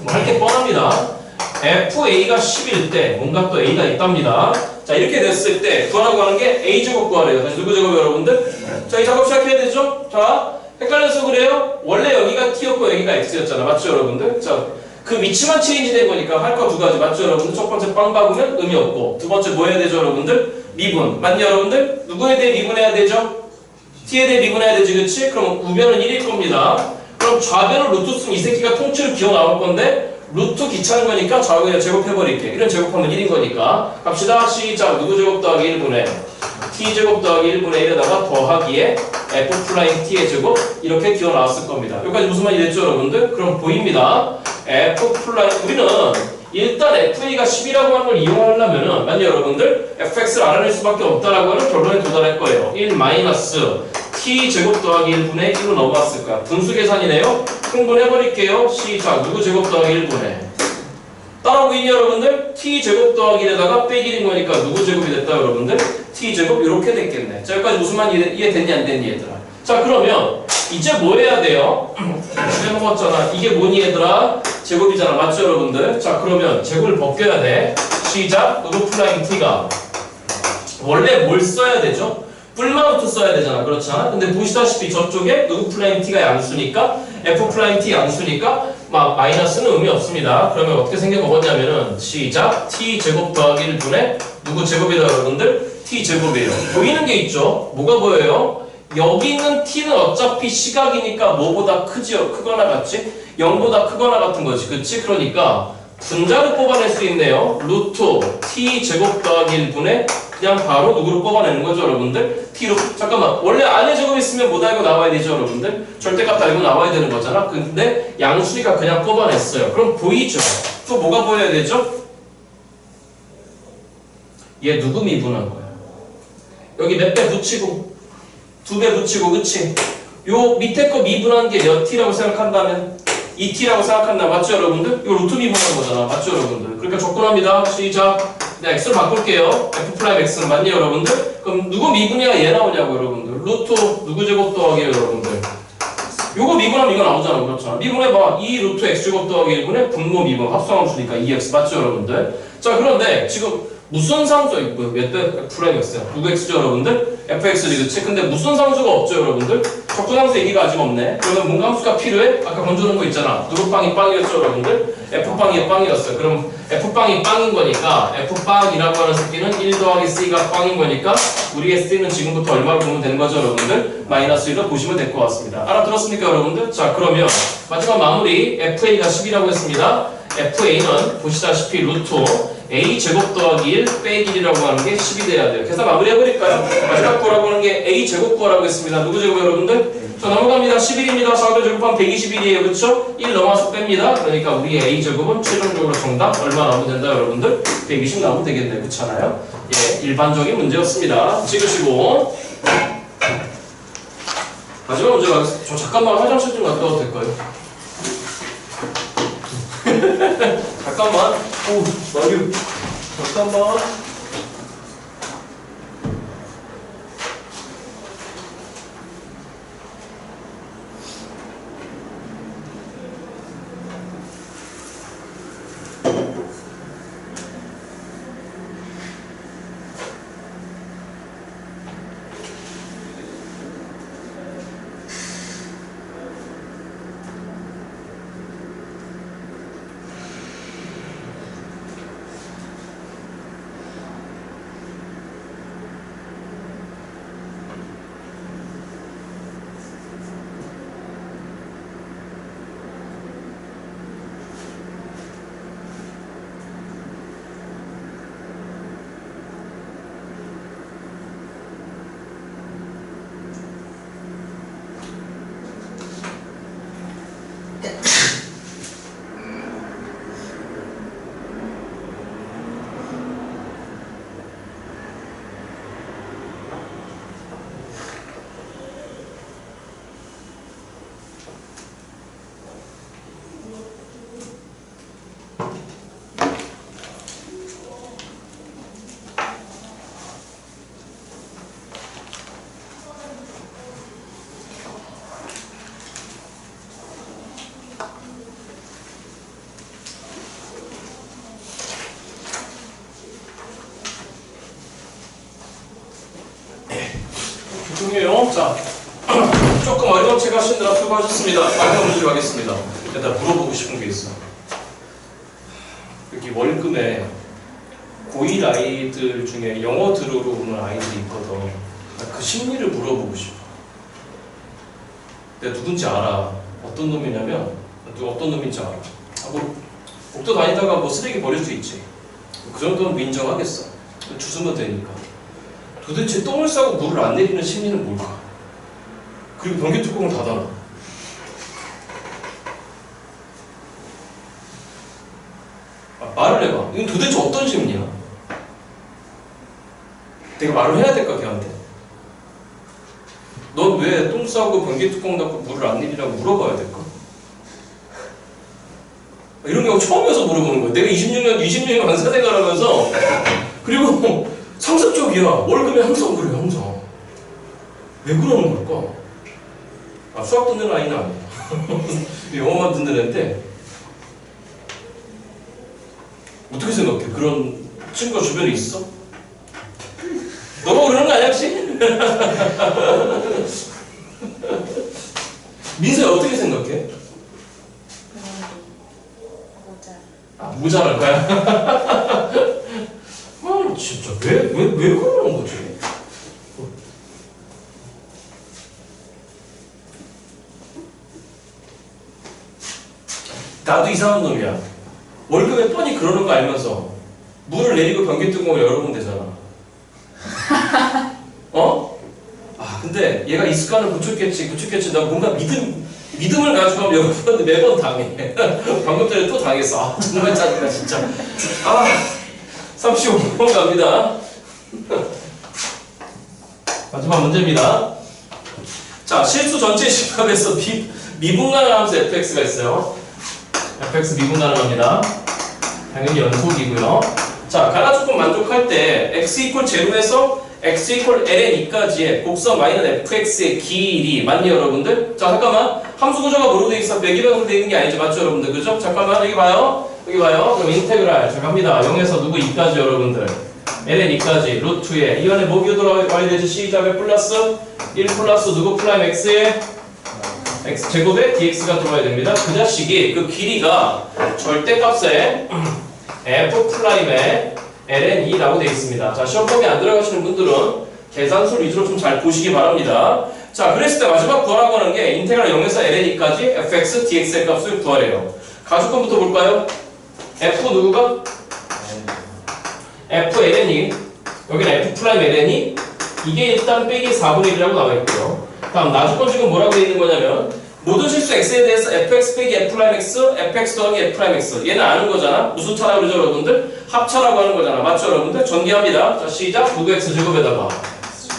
뭐 할 게 뻔합니다. FA가 10일 때 뭔가 또 A가 있답니다. 자 이렇게 됐을 때 구하라고 하는 게 A제곱 구하래요. 다시 누구 제곱 여러분들? 자 이 작업 시작해야 되죠? 자 헷갈려서 그래요? 원래 여기가 T였고 여기가 X였잖아. 맞죠 여러분들? 자 그 위치만 체인지 된 거니까 할 거 두 가지. 맞죠 여러분들? 첫 번째 빵 박으면 의미 없고 두 번째 뭐 해야 되죠 여러분들? 미분. 맞니 여러분들? 누구에 대해 미분해야 되죠? T에 대해 미분해야 되지 그치? 그럼 우변은 1일 겁니다. 그럼 좌변은 루트 쓰면 이 새끼가 통째로 기어 나올 건데 루트 귀찮은 거니까 좌우 그냥 제곱해버릴게. 이런 제곱하면 1인 거니까 갑시다. 시작. 누구 제곱 더하기 1분의 t제곱 더하기 1분의 1에다가 더하기에 f 플라임 t의 제곱 이렇게 기어 나왔을 겁니다. 여기까지 무슨 말이 됐죠 여러분들? 그럼 보입니다. f 플라임 우리는 일단 FA가 10이라고 하는 걸 이용하려면은 만약 여러분들 fx를 알아낼 수밖에 없다라고 하는 결론에 도달할 거예요. 1 마이너스 t 제곱 더하기 1분의 1로 넘어왔을 거야. 분수 계산이네요. 흥분해버릴게요. 시작. 누구 제곱 더하기 1분의 따라오기 여러분들 t 제곱 더하기 1에다가 빼기 1인 거니까 누구 제곱이 됐다 여러분들? t 제곱 이렇게 됐겠네. 자 여기까지 무슨 말이 이해됐니 안 됐니 얘들아? 자 그러면 이제 뭐 해야 돼요? 빼먹었잖아. 이게 뭐니 얘들아? 제곱이잖아. 맞죠 여러분들? 자 그러면 제곱을 벗겨야 돼. 시작. 누구 플라잉 t가 원래 뭘 써야 되죠? 뿔마루트 써야 되잖아. 그렇잖아. 근데 보시다시피 저쪽에 누구 플라잉 t가 양수니까 f 플라잉 t 양수니까 마이너스는 의미 없습니다. 그러면 어떻게 생겨먹었냐면은 시작. t 제곱 더하기 1분의 누구 제곱이다 여러분들? t 제곱이에요. 보이는 게 있죠? 뭐가 보여요? 여기 있는 t는 어차피 시각이니까 뭐보다 크지요? 크거나 같지? 0보다 크거나 같은 거지. 그치? 그러니까 분자로 뽑아낼 수 있네요. 루트 t 제곱 더하기 1분의 그냥 바로 누구로 뽑아내는 거죠 여러분들? t로 잠깐만 원래 안에 제곱 있으면 못 알고 나와야 되죠 여러분들? 절대값 알고 나와야 되는 거잖아. 근데 양수니까 그냥 뽑아냈어요. 그럼 보이죠? 또 뭐가 보여야 되죠? 얘 누구 미분한 거야? 여기 몇 배 붙이고 2배 붙이고 그치? 요 밑에 거 미분한 게 몇 t라고 생각한다면 2t라고 생각한다. 맞죠 여러분들? 이거 루트 미분한 거잖아. 맞죠 여러분들? 그러니까 접근합니다. 시작. 네, x를 바꿀게요. f 프라임 x는 맞니 여러분들? 그럼 누구 미분이야 얘 나오냐고 여러분들? 루트 누구 제곱 더하기 여러분들? 요거 미분하면 이거 나오잖아. 그렇잖아. 미분해봐. 2 루트 x 제곱 더하기 1분의 분모 미분 합성함수니까 2x 맞죠 여러분들? 자 그런데 지금 무슨 상수 몇 대 f'였어요? 누구 x죠 여러분들? fx지 그치? 근데 무슨 상수가 없죠 여러분들? 적분함수 얘기가 아직 없네. 그러면 뭔가 함수가 필요해? 아까 건져놓은 거 있잖아. 누구 빵이 빵이었죠 여러분들? f빵이 빵이었어요. 그럼 f빵이 빵인 거니까 f빵이라고 하는 새끼는 1 더하기 c가 빵인 거니까 우리의 c는 지금부터 얼마로 보면 되는 거죠 여러분들? 마이너스 1로 보시면 될 것 같습니다. 알아들었습니까 여러분들? 자 그러면 마지막 마무리 fa가 10이라고 했습니다. fa는 보시다시피 루트 a 제곱 더하기 1 빼기 1이라고 하는 게 10이 돼야 돼요. 계산 마무리 해버릴까요? 마지막 거라고 하는 게 a 제곱 거라고 했습니다. 누구 제곱 여러분들? 자 넘어갑니다. 11입니다. 4배 제곱하면 121이에요. 그렇죠? 1 넘어서 뺍니다. 그러니까 우리의 a 제곱은 최종적으로 정답 얼마 나오면 된다 여러분들? 120 나오면 되겠네. 그렇잖아요? 예, 일반적인 문제였습니다. 찍으시고 마지막 문제 가겠습니다. 저 잠깐만 화장실 좀 갔다 와도 될까요? 잠깐만. 오, 마류. 잠깐만. 조금 어려운 책 하시느라 수고하셨습니다. 마지막 문제로 가겠습니다. 일단 물어보고 싶은 게 있어. 여기 월급에 고1 아이들 중에 영어 들으러 오는 아이들이 있거든. 그 심리를 물어보고 싶어. 내가 누군지 알아. 어떤 놈이냐면 어떤 놈인지 알아. 뭐 복도 다니다가 뭐 쓰레기 버릴 수 있지. 그 정도는 인정하겠어. 주스면 되니까. 도대체 똥을 싸고 물을 안 내리는 심리는 뭘까? 그리고 변기 뚜껑을 닫아놔. 말을 해봐. 이건 도대체 어떤 심리야? 내가 말을 해야 될까 걔한테? 넌 왜 똥 싸고 변기 뚜껑 닫고 물을 안 내리라고 물어봐야 될까? 이런 경우 처음이어서 물어보는 거야. 내가 20년간 간사생활 하면서 그리고 상습적이야. 월급에 항상 그래, 항상. 왜 그러는 걸까? 수학 듣는 아이는 아니야. 영어만 듣는 애인데 어떻게 생각해? 그런 친구가 주변에 있어? 너가 그러는 거 아니야, 혹시? 민서야 어떻게 생각해? 모자랄 거야? 진짜 왜 그러는 거지? 나도 이상한 놈이야. 월급에 뻔히 그러는 거 알면서 물을 내리고 변기 뚜껑을 열어보면 되잖아. 어? 근데 얘가 이 습관을 고쳤겠지. 나 뭔가 믿음을 가지고 하면 여러분한테 매번 당해. 방금 전에 또 당했어. 정말 짜증나, 진짜. 35번 갑니다. 마지막 문제입니다. 자, 실수 전체 집합에서 미분간을 함수 fx가 있어요. fx 미분가능합니다. 당연히 연속이고요. 자, 가나 조건 만족할 때 x 이퀄 제로에서 x 이퀄 ln 2까지의 곡선 y는 fx의 길이 맞니 여러분들? 자, 잠깐만. 함수 구조가 뭐로 돼 있어? 매기변으로 돼 있는 게 아니죠, 맞죠 여러분들? 그죠? 잠깐만, 여기 봐요. 그럼 인테그랄 자 갑니다. 0에서 누구 2까지 여러분들 ln 2까지 루트에 이 안에 뭐 들어와야 되지? 시작 몇 플러스 1 플러스 누구 프라임 x에 x제곱에 dx가 들어와야 됩니다. 그 자식이 그 길이가 절대값에 f'의 ln 2라고 되어 있습니다. 자, 시험범위 안 들어가시는 분들은 계산술 위주로 좀 잘 보시기 바랍니다. 자, 그랬을 때 마지막 구하라고 하는 게 인테그랄 0에서 ln 2까지 fx dx의 값을 구하래요. 가주권부터 볼까요? f 누구가? f ln 2 여기는 f 프라임 ln 2 이게 일단 빼기 4분의 1이라고 나와 있고요. 다음 나주권 지금 뭐라고 되어 있는 거냐면 모든 실수 x에 대해서 fx 빼기 f'x, fx 더하기 f'x 얘는 아는 거잖아. 무슨 차라고 그러죠 여러분들? 합차라고 하는 거잖아. 맞죠 여러분들? 전개합니다. 자 시작 9x 제곱에다가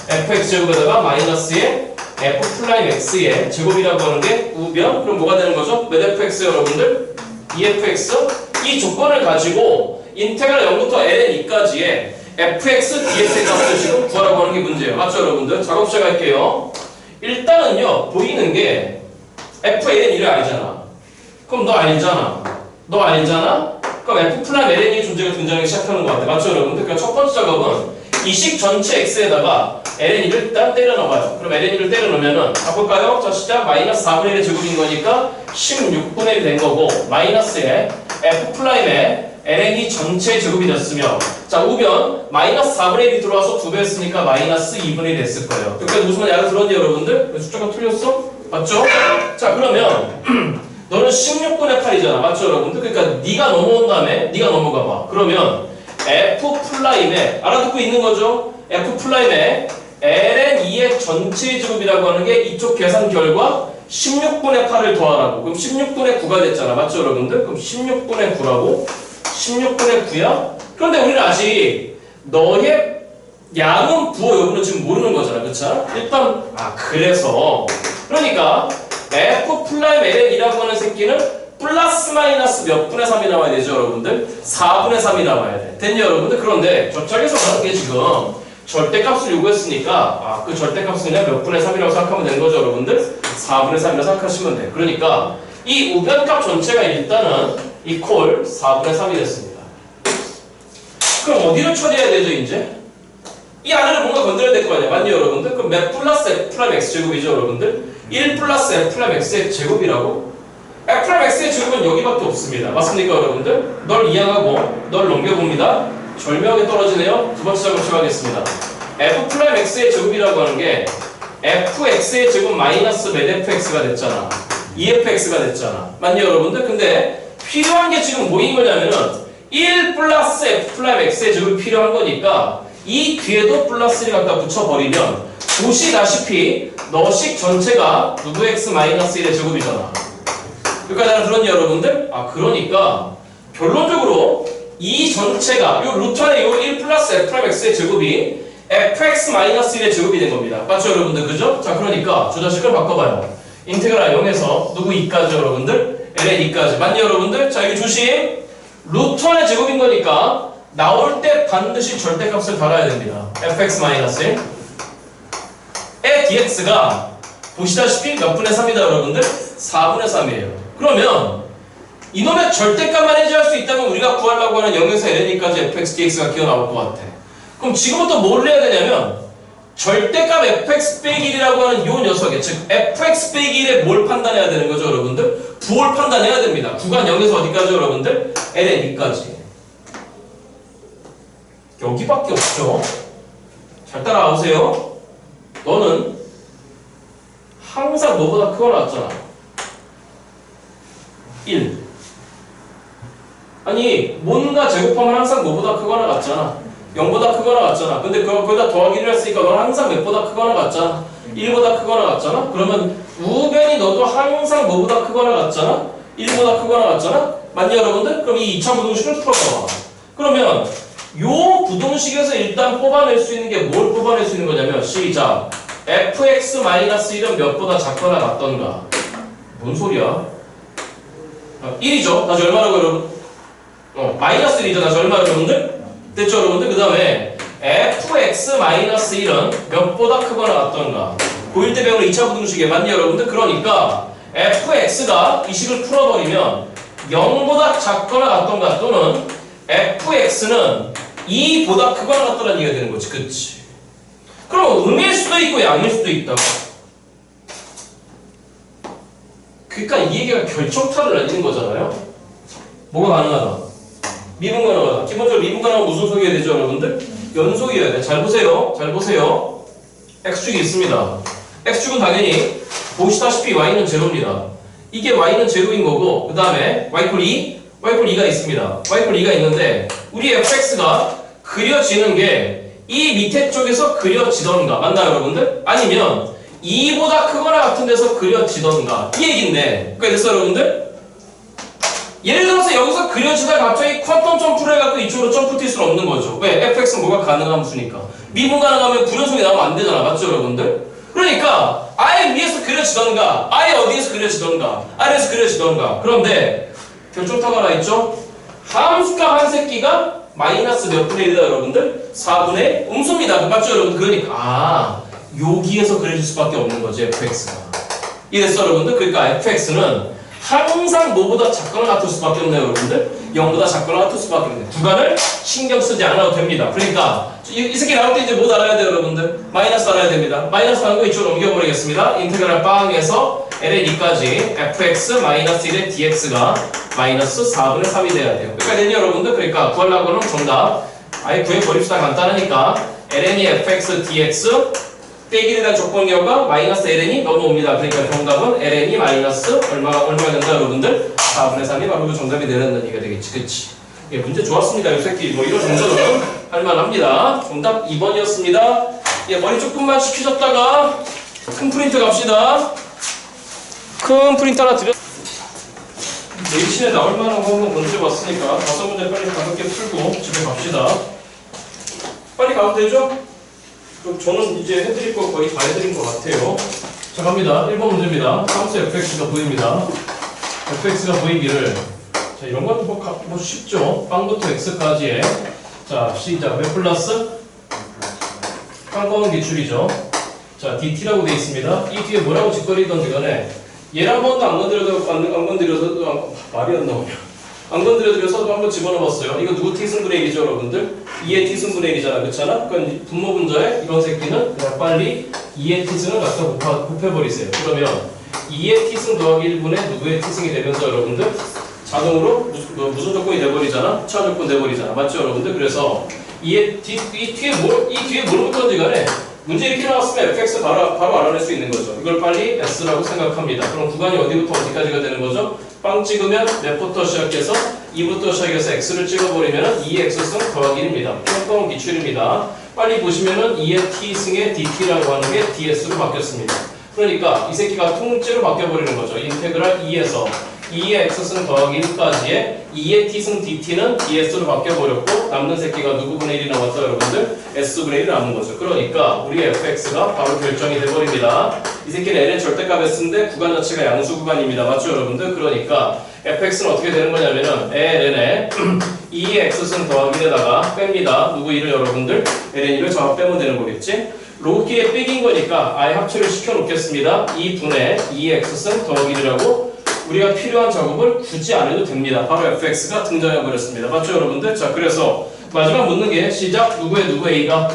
fx 제곱에다가 마이너스의 f'x의 제곱이라고 하는 게 우변. 그럼 뭐가 되는 거죠? 몇 fx 여러분들? 2fx 이 조건을 가지고 인테그랄 0부터 ln 2까지의 fx, dx의 값을 지금 구하라고 하는 게 문제예요. 맞죠 여러분들? 작업 시작할게요. 일단은요 보이는 게 f ln 2를 알잖아. 그럼 너 알잖아. 그럼 f 플라임 ln 2의 존재가 등장하기 시작하는 것 같아. 맞죠 여러분들? 그러니까 첫 번째 작업은 이 식 전체 x에다가 ln 2를 일단 때려 넣어봐요. 그럼 ln 2를 때려 넣으면은 바꿀까요? 자 시작 마이너스 4분의 1의 제곱인 거니까 16분의 1이 된 거고 마이너스에 f 플라임의 ln 2 전체 제곱이 됐으며 자 우변 마이너스 4분의 1이 들어와서 2배 했으니까 마이너스 2분의 1이 됐을 거예요. 여기까지 무슨 말인지 알아들었니 여러분들? 숫자가 틀렸어? 맞죠? 자 그러면 너는 16분의 8이잖아. 맞죠 여러분들? 그러니까 네가 넘어온 다음에 네가 넘어가 봐. 그러면 f 플라임에 알아듣고 있는 거죠? f 플라임에 ln 2의 전체 제곱이라고 하는 게 이쪽 계산 결과 16분의 8을 더하라고. 그럼 16분의 9가 됐잖아. 맞죠 여러분들? 그럼 16분의 9라고? 16분의 9야? 그런데 우리는 아직 너의 양은 부호 여부는 지금 모르는 거잖아. 그쵸? 일단 그래서 그러니까 f 플라임 ln이라고 하는 새끼는 플러스 마이너스 몇 분의 3이 나와야 되죠 여러분들? 4분의 3이 나와야 돼. 됐냐 여러분들? 그런데 저쪽에서 하는 게 지금 절대값을 요구했으니까 그 절대값은 그냥 몇 분의 3이라고 생각하면 되는 거죠 여러분들? 4분의 3이라고 생각하시면 돼. 그러니까 이 우변값 전체가 일단은 이퀄 4분의 3이 됐습니다. 그럼 어디를 처리해야 되죠 이제? 이 안에를 뭔가 건드려야 될 거 아니야. 맞니 여러분들? 그럼 몇 플러스 f 프라임 x 제곱이죠 여러분들? 1 플러스 f 플럼 x의 제곱이라고? f 플럼 x의 제곱은 여기밖에 없습니다. 맞습니까 여러분들? 널 이항하고 널 넘겨봅니다. 절묘하게 떨어지네요. 두 번째 작업 시작하겠습니다. f 플럼 x의 제곱이라고 하는 게 fx의 제곱 마이너스 몇 fx가 됐잖아. 2fx가 됐잖아. 맞냐 여러분들? 근데 필요한 게 지금 뭐인 거냐면은 1 플러스 f 플럼 x의 제곱이 필요한 거니까 이 뒤에도 플러스 1을 갖다 붙여버리면 보시다시피 너식 전체가 누구 x 마이너스 1의 제곱이잖아. 여기까지 하나 들었냐 여러분들? 아 그러니까 결론적으로 이 전체가 요 루트 안에 요 1 플러스 f 플럼 x의 제곱이 fx 마이너스 1의 제곱이 된 겁니다. 맞죠 여러분들? 그죠? 자 그러니까 저 자식을 바꿔봐요. 인테그랄 0에서 누구 2까지 여러분들? ln 2까지. 맞냐 여러분들? 자 여기 조심. 루트 안의 제곱인 거니까 나올 때 반드시 절대값을 달아야 됩니다. fx 마이너스 1의 dx가 보시다시피 몇 분의 3이다 여러분들? 4분의 3이에요. 그러면 이놈의 절대값만 해제할 수 있다면 우리가 구하려고 하는 0에서 ln까지 fx dx가 기어 나올 것 같아. 그럼 지금부터 뭘 해야 되냐면 절대값 fx 빼기 1이라고 하는 요 녀석에 즉 fx 빼기 1에 뭘 판단해야 되는 거죠 여러분들? 부호를 판단해야 됩니다. 구간 0에서 어디까지 여러분들? ln 2까지. 여기밖에 없죠. 잘 따라오세요. 너는 항상 너보다 크거나 같잖아. 1. 아니 뭔가 제곱하면 항상 너보다 크거나 같잖아. 0보다 크거나 같잖아. 근데 거기다 더하기를 했으니까 너는 항상 몇보다 크거나 같잖아. 1보다 크거나 같잖아. 그러면 우변이 너도 항상 너보다 크거나 같잖아. 1보다 크거나 같잖아. 맞냐 여러분들? 그럼 이 2차 부동식을 풀어봐. 그러면 요 부동식에서 일단 뽑아낼 수 있는 게 뭘 뽑아낼 수 있는 거냐면 시작. fx-1은 몇보다 작거나 같던가. 뭔 소리야? 1이죠. 다시 얼마라고 여러분? 마이너스 1이죠. 다시 얼마 여러분들? 됐죠 여러분들? 그 다음에 fx-1은 몇보다 크거나 같던가. 고1 때 배우는 2차 부등식에 맞니 여러분들? 그러니까 fx가 이 식을 풀어버리면 0보다 작거나 같던가 또는 fx는 2보다 크거나 같다는 얘기가 되는 거지. 그치? 그럼 음일 수도 있고 양일 수도 있다고. 그러니까 이 얘기가 결정타를 날리는 거잖아요. 뭐가 가능하다? 미분 가능하다. 기본적으로 미분 가능하면 무슨 소리가 되죠 여러분들? 연속이어야 돼. 잘 보세요. 잘 보세요. x축이 있습니다. x축은 당연히 보시다시피 y는 제로입니다. 이게 y는 제로인 거고 그 다음에 y 콜 2, y 콜 2가 있습니다. y 콜 2가 있는데 우리 fx가 그려지는 게 이 밑에 쪽에서 그려지던가 맞나요 여러분들? 아니면 2보다 크거나 같은 데서 그려지던가 이 얘기인데 그게 됐어 여러분들? 예를 들어서 여기서 그려지다가 갑자기 퀀텀 점프를 해갖고 이쪽으로 점프 뛸 수는 없는 거죠. 왜? fx는 뭐가 가능한 수니까. 미분 가능하면 불연속이 나오면 안 되잖아. 맞죠 여러분들? 그러니까 아예 위에서 그려지던가 아예 어디에서 그려지던가 아래에서 그려지던가. 그런데 결정타가 하나 있죠? 함수값 한 새끼가 마이너스 몇 분의 1이다 여러분들? 4분의 음수입니다. 맞죠 여러분들? 그러니까 여기에서 그려질 수밖에 없는 거지 fx가. 이랬어 여러분들? 그러니까 fx는 항상 뭐보다 작거나 같을 수밖에 없네요 여러분들. 0보다 작거나 같을 수밖에 없네요. 구간을 신경 쓰지 않아도 됩니다. 그러니까 이 새끼 나올 때 이제 뭐 알아야 돼요 여러분들? 마이너스 알아야 됩니다. 마이너스 하는 거 이쪽으로 옮겨버리겠습니다. 인테그랄 빵에서 ln 2까지 fx-1의 dx가 마이너스 4분의 3이 돼야 돼요. 그러니까 되니 여러분들? 그러니까 구하려고 하면 정답 아예 구해버립시다. 간단하니까 ln이 fx dx 빼기에 대한 조건결과 마이너스 ln이 넘어옵니다. 그러니까 정답은 ln이 마이너스 얼마 된다 여러분들? 4분의 3이 바로 그 정답이 되는 얘기가 되겠지. 그치? 예, 문제 좋았습니다. 이 새끼 뭐 이런 정도는 할만합니다. 정답 2번이었습니다. 예, 머리 조금만 식히셨다가 큰 프린트 갑시다. 큰 프린트 하나 드려. 내일 시내 나올 만한 거 한번 문제 봤으니까 5문제 빨리 5개 풀고 집에 갑시다. 빨리 가도 되죠? 그럼 저는 이제 해드릴 거 거의 다 해드린 것 같아요. 자 갑니다. 1번 문제입니다. 함수 fx가 보입니다. fx가 보이기를 자 이런 건 뭐 쉽죠. 빵부터 x까지의 자 시작 몇 플러스 한꺼운 기출이죠. 자 dt라고 되어 있습니다. 이 뒤에 뭐라고 짓거리던지 간에 얘를 한 번도 안 건드려도 말이 안 나오냐. 안 건드려드려서 한번 집어넣어봤어요. 이거 누구 t승분의 1이죠 여러분들? 2의 t승분의 1이잖아. 그렇잖아? 그러니까 분모 분자에 이런 새끼는 그냥 빨리 2의 t승을 갖다 곱해버리세요. 그러면 2의 t승 더하기 1분의 누구의 t승이 되면서 여러분들 자동으로 무슨 조건이 돼버리잖아? 차 조건 돼버리잖아. 맞죠 여러분들? 그래서 이 뒤에 뭘 묻던지 간에 문제 이렇게 나왔으면 fx 바로 알아낼 수 있는 거죠. 이걸 빨리 s라고 생각합니다. 그럼 구간이 어디부터 어디까지가 되는 거죠? 빵 찍으면 몇부터 시작해서 2부터 시작해서 x를 찍어버리면 2x승 더하기 1입니다. 평범 기출입니다. 빨리 보시면은 2의 t승의 dt라고 하는 게 ds로 바뀌었습니다. 그러니까 이 새끼가 통째로 바뀌어버리는 거죠. 인테그랄 2에서 2의 x승 더하기 1까지의 2의 t승 dt는 ds로 바뀌어버렸고 남는 새끼가 누구분의 1이 나왔죠 여러분들? s분의 1이 남은 거죠. 그러니까 우리 fx가 바로 결정이 돼버립니다. 이 새끼는 l의 절대값 s인데 구간 자체가 양수 구간입니다. 맞죠 여러분들? 그러니까 fx는 어떻게 되는 거냐면은 ln에 2의 x승 더하기 1에다가 뺍니다. 누구 1을 여러분들? ln 1을 저항 빼면 되는 거겠지? 로그키에 빽인 거니까 아예 합체를 시켜놓겠습니다. 2분의 2의 x승 더하기 1이라고 우리가 필요한 작업을 굳이 안 해도 됩니다. 바로 fx가 등장해버렸습니다. 맞죠 여러분들? 자 그래서 마지막 묻는 게 시작 누구 A가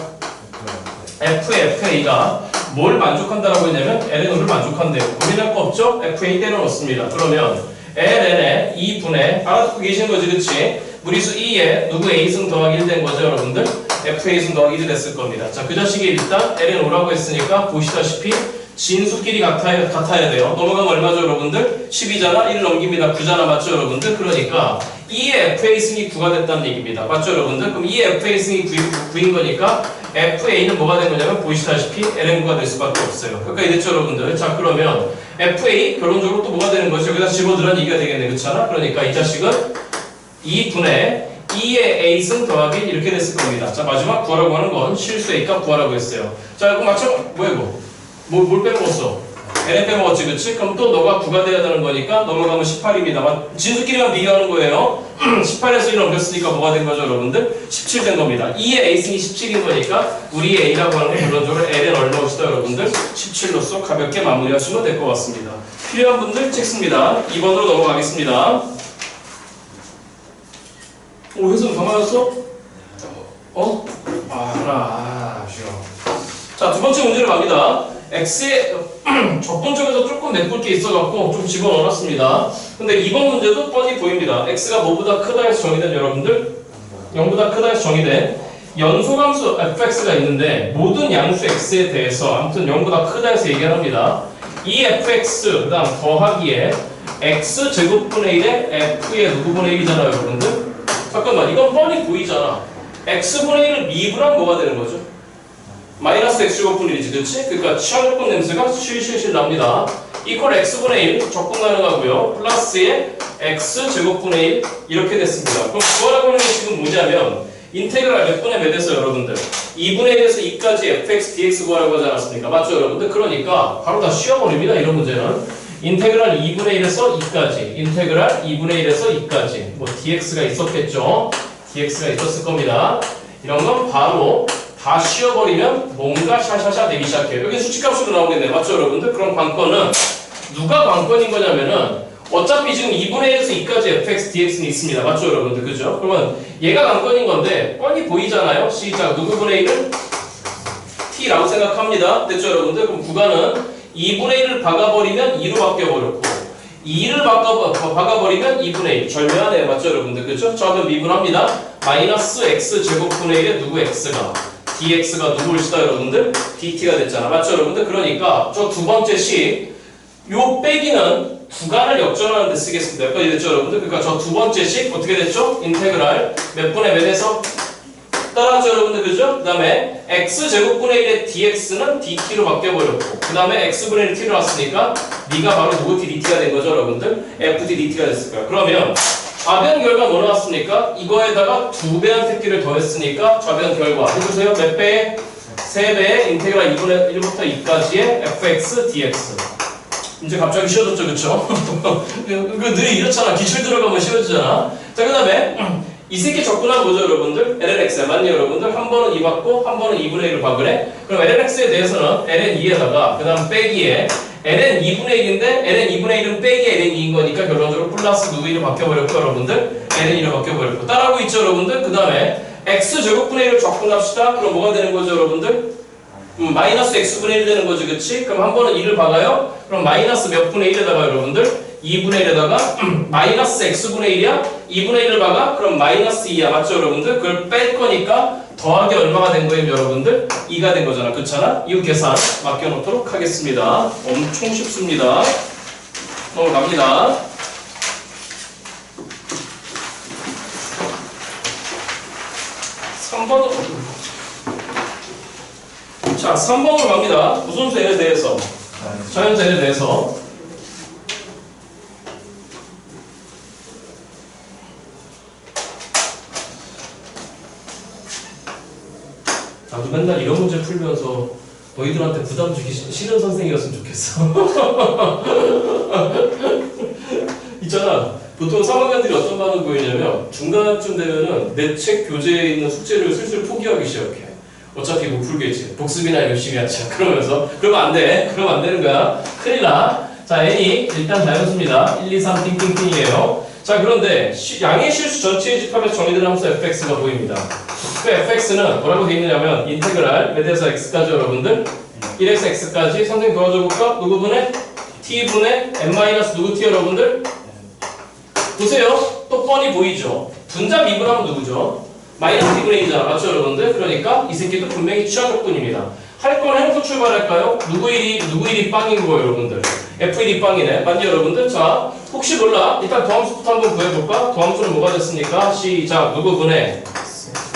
FA가 뭘 만족한다라고 했냐면 LNO를 만족한대요. 고민할 거 없죠? FA 때려놓습니다. 그러면 LN에 2분의 알아듣고 계시는 거지 그치? 무리수 2에 누구 A승 더하기 1 된 거죠 여러분들? FA승 더하기 1이 됐을 겁니다. 자 그 자식이 일단 LNO라고 했으니까 보시다시피 진수끼리 같아야 돼요. 넘어가면 얼마죠 여러분들? 10이잖아? 1을 넘깁니다. 9잖아. 맞죠 여러분들? 그러니까 2의 FA승이 9가 됐다는 얘기입니다. 맞죠 여러분들? 그럼 2의 FA승이 9인 거니까 FA는 뭐가 된 거냐면 보시다시피 LN9가 될 수밖에 없어요. 그러니까 이랬죠 여러분들? 자 그러면 FA 결론적으로 또 뭐가 되는 거죠? 여기다 집어들란 얘기가 되겠네. 그렇잖아? 그러니까 이 자식은 2분의 2의 A승 더하기 이렇게 됐을 겁니다. 자 마지막 구하라고 하는 건 실수 A값 구하라고 했어요. 자 이거 맞춰 뭐야 이거? 뭘 빼먹었어? LN 빼먹었지 그치? 그럼 또 너가 9가 돼야 되는 거니까 넘어가면 18입니다. 진수끼리만 비교하는 거예요. 18에서 1 넘겼으니까 뭐가 된 거죠 여러분들? 17 된 겁니다. 2의 A승이 17인 거니까 우리의 A라고 하는 건 결론적으로 LN 얼마입니다 여러분들? 17로서 가볍게 마무리하시면 될 것 같습니다. 필요한 분들 찍습니다. 2번으로 넘어가겠습니다. 오 혜선 다 맞았어? 어? 아쉬워. 자 두 번째 문제로 갑니다. X의 적분 쪽에서 조금 메꿀 게 있어갖고 좀 집어넣어놨습니다. 근데 이번 문제도 뻔히 보입니다. X가 뭐보다 크다 해서 정의된 여러분들 0보다 크다 해서 정의된 연소함수 fx가 있는데 모든 양수 x에 대해서 아무튼 0보다 크다 해서 얘기합니다. 이 fx 그 다음 더하기에 x제곱분의 1에 f의 누구분의 1이잖아요 여러분들. 잠깐만 이건 뻔히 보이잖아. x분의 1을 미분하면 뭐가 되는 거죠? 마이너스 x제곱분의 1이지 그치? 그러니까 취하조건 냄새가 실실실 납니다. 이퀄 x분의 1 적분 가능하고요. 플러스에 x제곱분의 1 이렇게 됐습니다. 그럼 구하라고 하는 게 지금 뭐냐면 인테그랄 몇 분의 몇 에서 여러분들 2분의 1에서 2까지 fx dx 구하라고 하지 않았습니까? 맞죠 여러분들? 그러니까 바로 다 쉬어버립니다. 이런 문제는 인테그랄 2분의 1에서 2까지 인테그랄 2분의 1에서 2까지 뭐 dx가 있었겠죠? dx가 있었을 겁니다. 이런 건 바로 다 씌워버리면 뭔가 샤샤샤 되기 시작해요. 여기 수치값으로 나오겠네. 맞죠 여러분들? 그럼 관건은 누가 관건인 거냐면은 어차피 지금 2분의 1에서 2까지 fx dx는 있습니다. 맞죠 여러분들? 그죠? 그러면 얘가 관건인 건데 뻔히 보이잖아요. 시작 누구분의 1은 t라고 생각합니다. 됐죠 여러분들? 그럼 구간은 2분의 1을 박아버리면 2로 바뀌어버렸고 2를 박아버리면 2분의 1 절묘하네요. 맞죠 여러분들? 그죠? 자 그럼 미분합니다. 마이너스 x제곱분의 1에 누구 x가 dx가 누구일 수다 여러분들? dt가 됐잖아. 맞죠 여러분들? 그러니까 저 두 번째 식 요 빼기는 구간을 역전하는 데 쓰겠습니다. 여기까지 됐죠 여러분들? 그러니까 저 두 번째 식 어떻게 됐죠? 인테그랄 몇 분의 몇에서 따라하죠 여러분들 그죠? 그 다음에 x제곱분의 1의 dx는 dt로 바뀌어버렸고 그 다음에 x분의 1 t로 왔으니까 네가 바로 누구 dt가 된 거죠 여러분들? fd dt가 됐을 거야. 그러면 좌변 결과 뭐 나왔습니까? 이거에다가 2배한 새끼를 더했으니까 좌변 결과 해주세요. 몇 배에? 3배에 인테그랄 2분의 1부터 2까지의 fx dx. 이제 갑자기 쉬워졌죠 그쵸? 늘 이렇잖아. 기출 들어가면 쉬워지잖아. 자 그 다음에 이 새끼 접근하면 뭐죠 여러분들? lnx야 맞니 여러분들? 한 번은 2 받고 한 번은 2분의 1을 박으래. 그럼 lnx에 대해서는 ln2에다가 그 다음 빼기에 ln 2분의 1인데 ln 2분의 1은 빼기 ln 2인 거니까 결론적으로 플러스 누구 1로 바뀌어버렸고 여러분들 ln 2로 바뀌어버렸고 따라하고 있죠 여러분들? 그 다음에 x제곱분의 1을 적분합시다. 그럼 뭐가 되는 거죠 여러분들? 마이너스 x분의 1 되는 거지, 그치? 그럼 한 번은 2를 박아요? 그럼 마이너스 몇 분의 1에다가 여러분들? 2분의 1에다가 마이너스 x분의 1이야? 2분의 1을 박아? 그럼 마이너스 2야. 맞죠, 여러분들? 그걸 뺄 거니까 더하기 얼마가 된 거예요, 여러분들? 2가 된 거잖아. 그렇잖아? 이거 계산 맡겨놓도록 하겠습니다. 엄청 쉽습니다. 넘어갑니다. 3번. 자, 3번으로 갑니다. 무슨 수에 대해서? 자연수에 대해서. 나도 맨날 이런 문제 풀면서 너희들한테 부담 주기 싫은 선생이었으면 좋겠어. 있잖아. 보통 3학년들이 어떤 반응 보이냐면 중간쯤 되면은 내 책 교재에 있는 숙제를 슬슬 포기하기 시작해. 어차피 못 풀겠지. 복습이나 열심히 하자. 그러면서 그러면 안 돼. 그러면 안 되는 거야. 큰일 나. 자, n이 일단 자연수입니다. 1, 2, 3 띵띵띵이에요. 자, 그런데 양의 실수 전체의 집합에서 정의되는 함수 fx가 보입니다. 그 fx는 뭐라고 되어 있느냐면 인테그랄 몇에서 x까지 여러분들 1에서 x까지 선생님 도와줘볼까? 누구분의? t분의 n- 누구 t 여러분들? 보세요. 또 뻔히 보이죠? 분자 미분하면 누구죠? 마이너스 t분의 1이잖아. 맞죠 여러분들? 그러니까 이 새끼도 분명히 취하 조건입니다. 할 건 해놓고 출발할까요? 누구 1이 빵인 거예요 여러분들. f1이 빵이네. 맞니 여러분들? 자, 혹시 몰라. 일단 도함수부터 한번 구해볼까? 도함수는 뭐가 됐습니까? 시작. 누구분의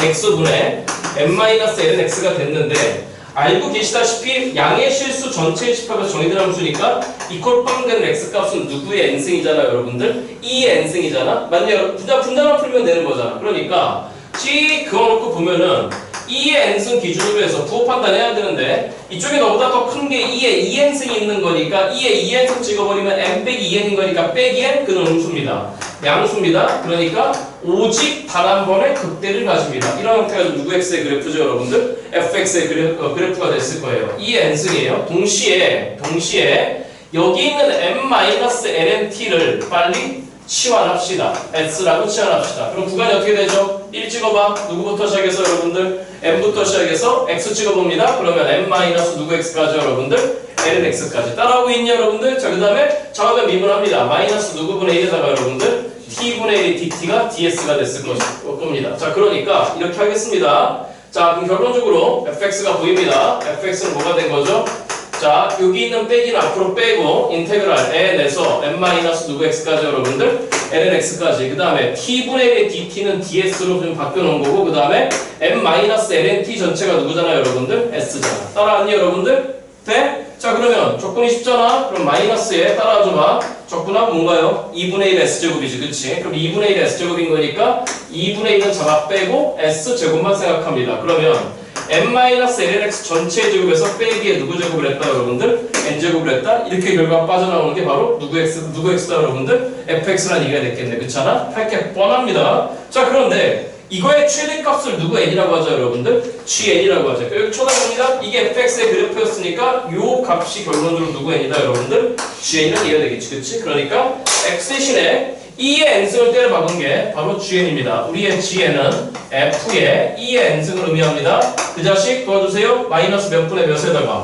x분의 n-ln x가 됐는데 알고 계시다시피 양의 실수 전체의 집합에서 정의된 함수니까 이퀄 빵 되는 x값은 누구의 n승이잖아요 여러분들? 2의 n승이잖아? 맞니 여러분? 분자만 풀면 되는 거잖아. 그러니까 씩 그어놓고 보면은 2의 n승 기준으로 해서 부호 판단해야 되는데 이쪽에 너보다 더 큰 게 2의 2n승이 있는 거니까 2의 2n승 찍어버리면 n 빼기 2n인 거니까 빼기 n 그는 음수입니다. 양수입니다. 그러니까 오직 단 한 번의 극대를 가집니다. 이런 형태가 누구 x의 그래프죠 여러분들? fx의 그래프가 됐을 거예요. 2의 n승이에요. 동시에 여기 있는 n-lnt를 빨리 치환합시다. s라고 치환합시다. 그럼 구간이 어떻게 되죠? 1 찍어봐. 누구부터 시작해서 여러분들? n부터 시작해서 x 찍어봅니다. 그러면 n- 누구 x까지 여러분들? ln x까지. 따라오고 있니 여러분들? 자, 그 다음에 좌우변 미분합니다. 마이너스 누구분의 1에다가 여러분들? t분의 1이 dt가 ds가 됐을 겁니다. 자, 그러니까 이렇게 하겠습니다. 자, 그럼 결론적으로 fx가 보입니다. fx는 뭐가 된 거죠? 자, 여기 있는 빼기는 앞으로 빼고 인테그랄 n에서 n- 누구 x까지 여러분들 ln x까지. 그 다음에 t분의 1의 dt는 ds로 좀 바꿔놓은 거고 그 다음에 n-lnt 전체가 누구잖아요 여러분들? s잖아. 따라왔니 여러분들? 돼? 자, 그러면 적분이 쉽잖아. 그럼 마이너스에 따라와줘봐. 적분하면 뭔가요? 2분의 1 s제곱이지, 그치? 그럼 2분의 1 s제곱인 거니까 2분의 1은 잡아 빼고 s제곱만 생각합니다. 그러면 n-ln x 전체 제곱에서 빼기에 누구 제곱을 했다 여러분들? n제곱을 했다? 이렇게 결과가 빠져나오는 게 바로 누구 x다 여러분들? fx란 얘기가 됐겠네. 그렇잖아? 할 게 뻔합니다. 자, 그런데 이거의 최대값을 누구 n이라고 하죠 여러분들? gn이라고 하죠. 여기 쳐다봅니다. 이게 fx의 그래프였으니까 요 값이 결론적으로 누구 n이다 여러분들? gn은 이해가 되겠지, 그치? 그러니까 x 대신에 2의 n승을 때려 박은 게 바로 gn입니다. 우리의 gn은 f의 2의 n승을 의미합니다. 그 자식 도와주세요. 마이너스 몇 분의 몇에다가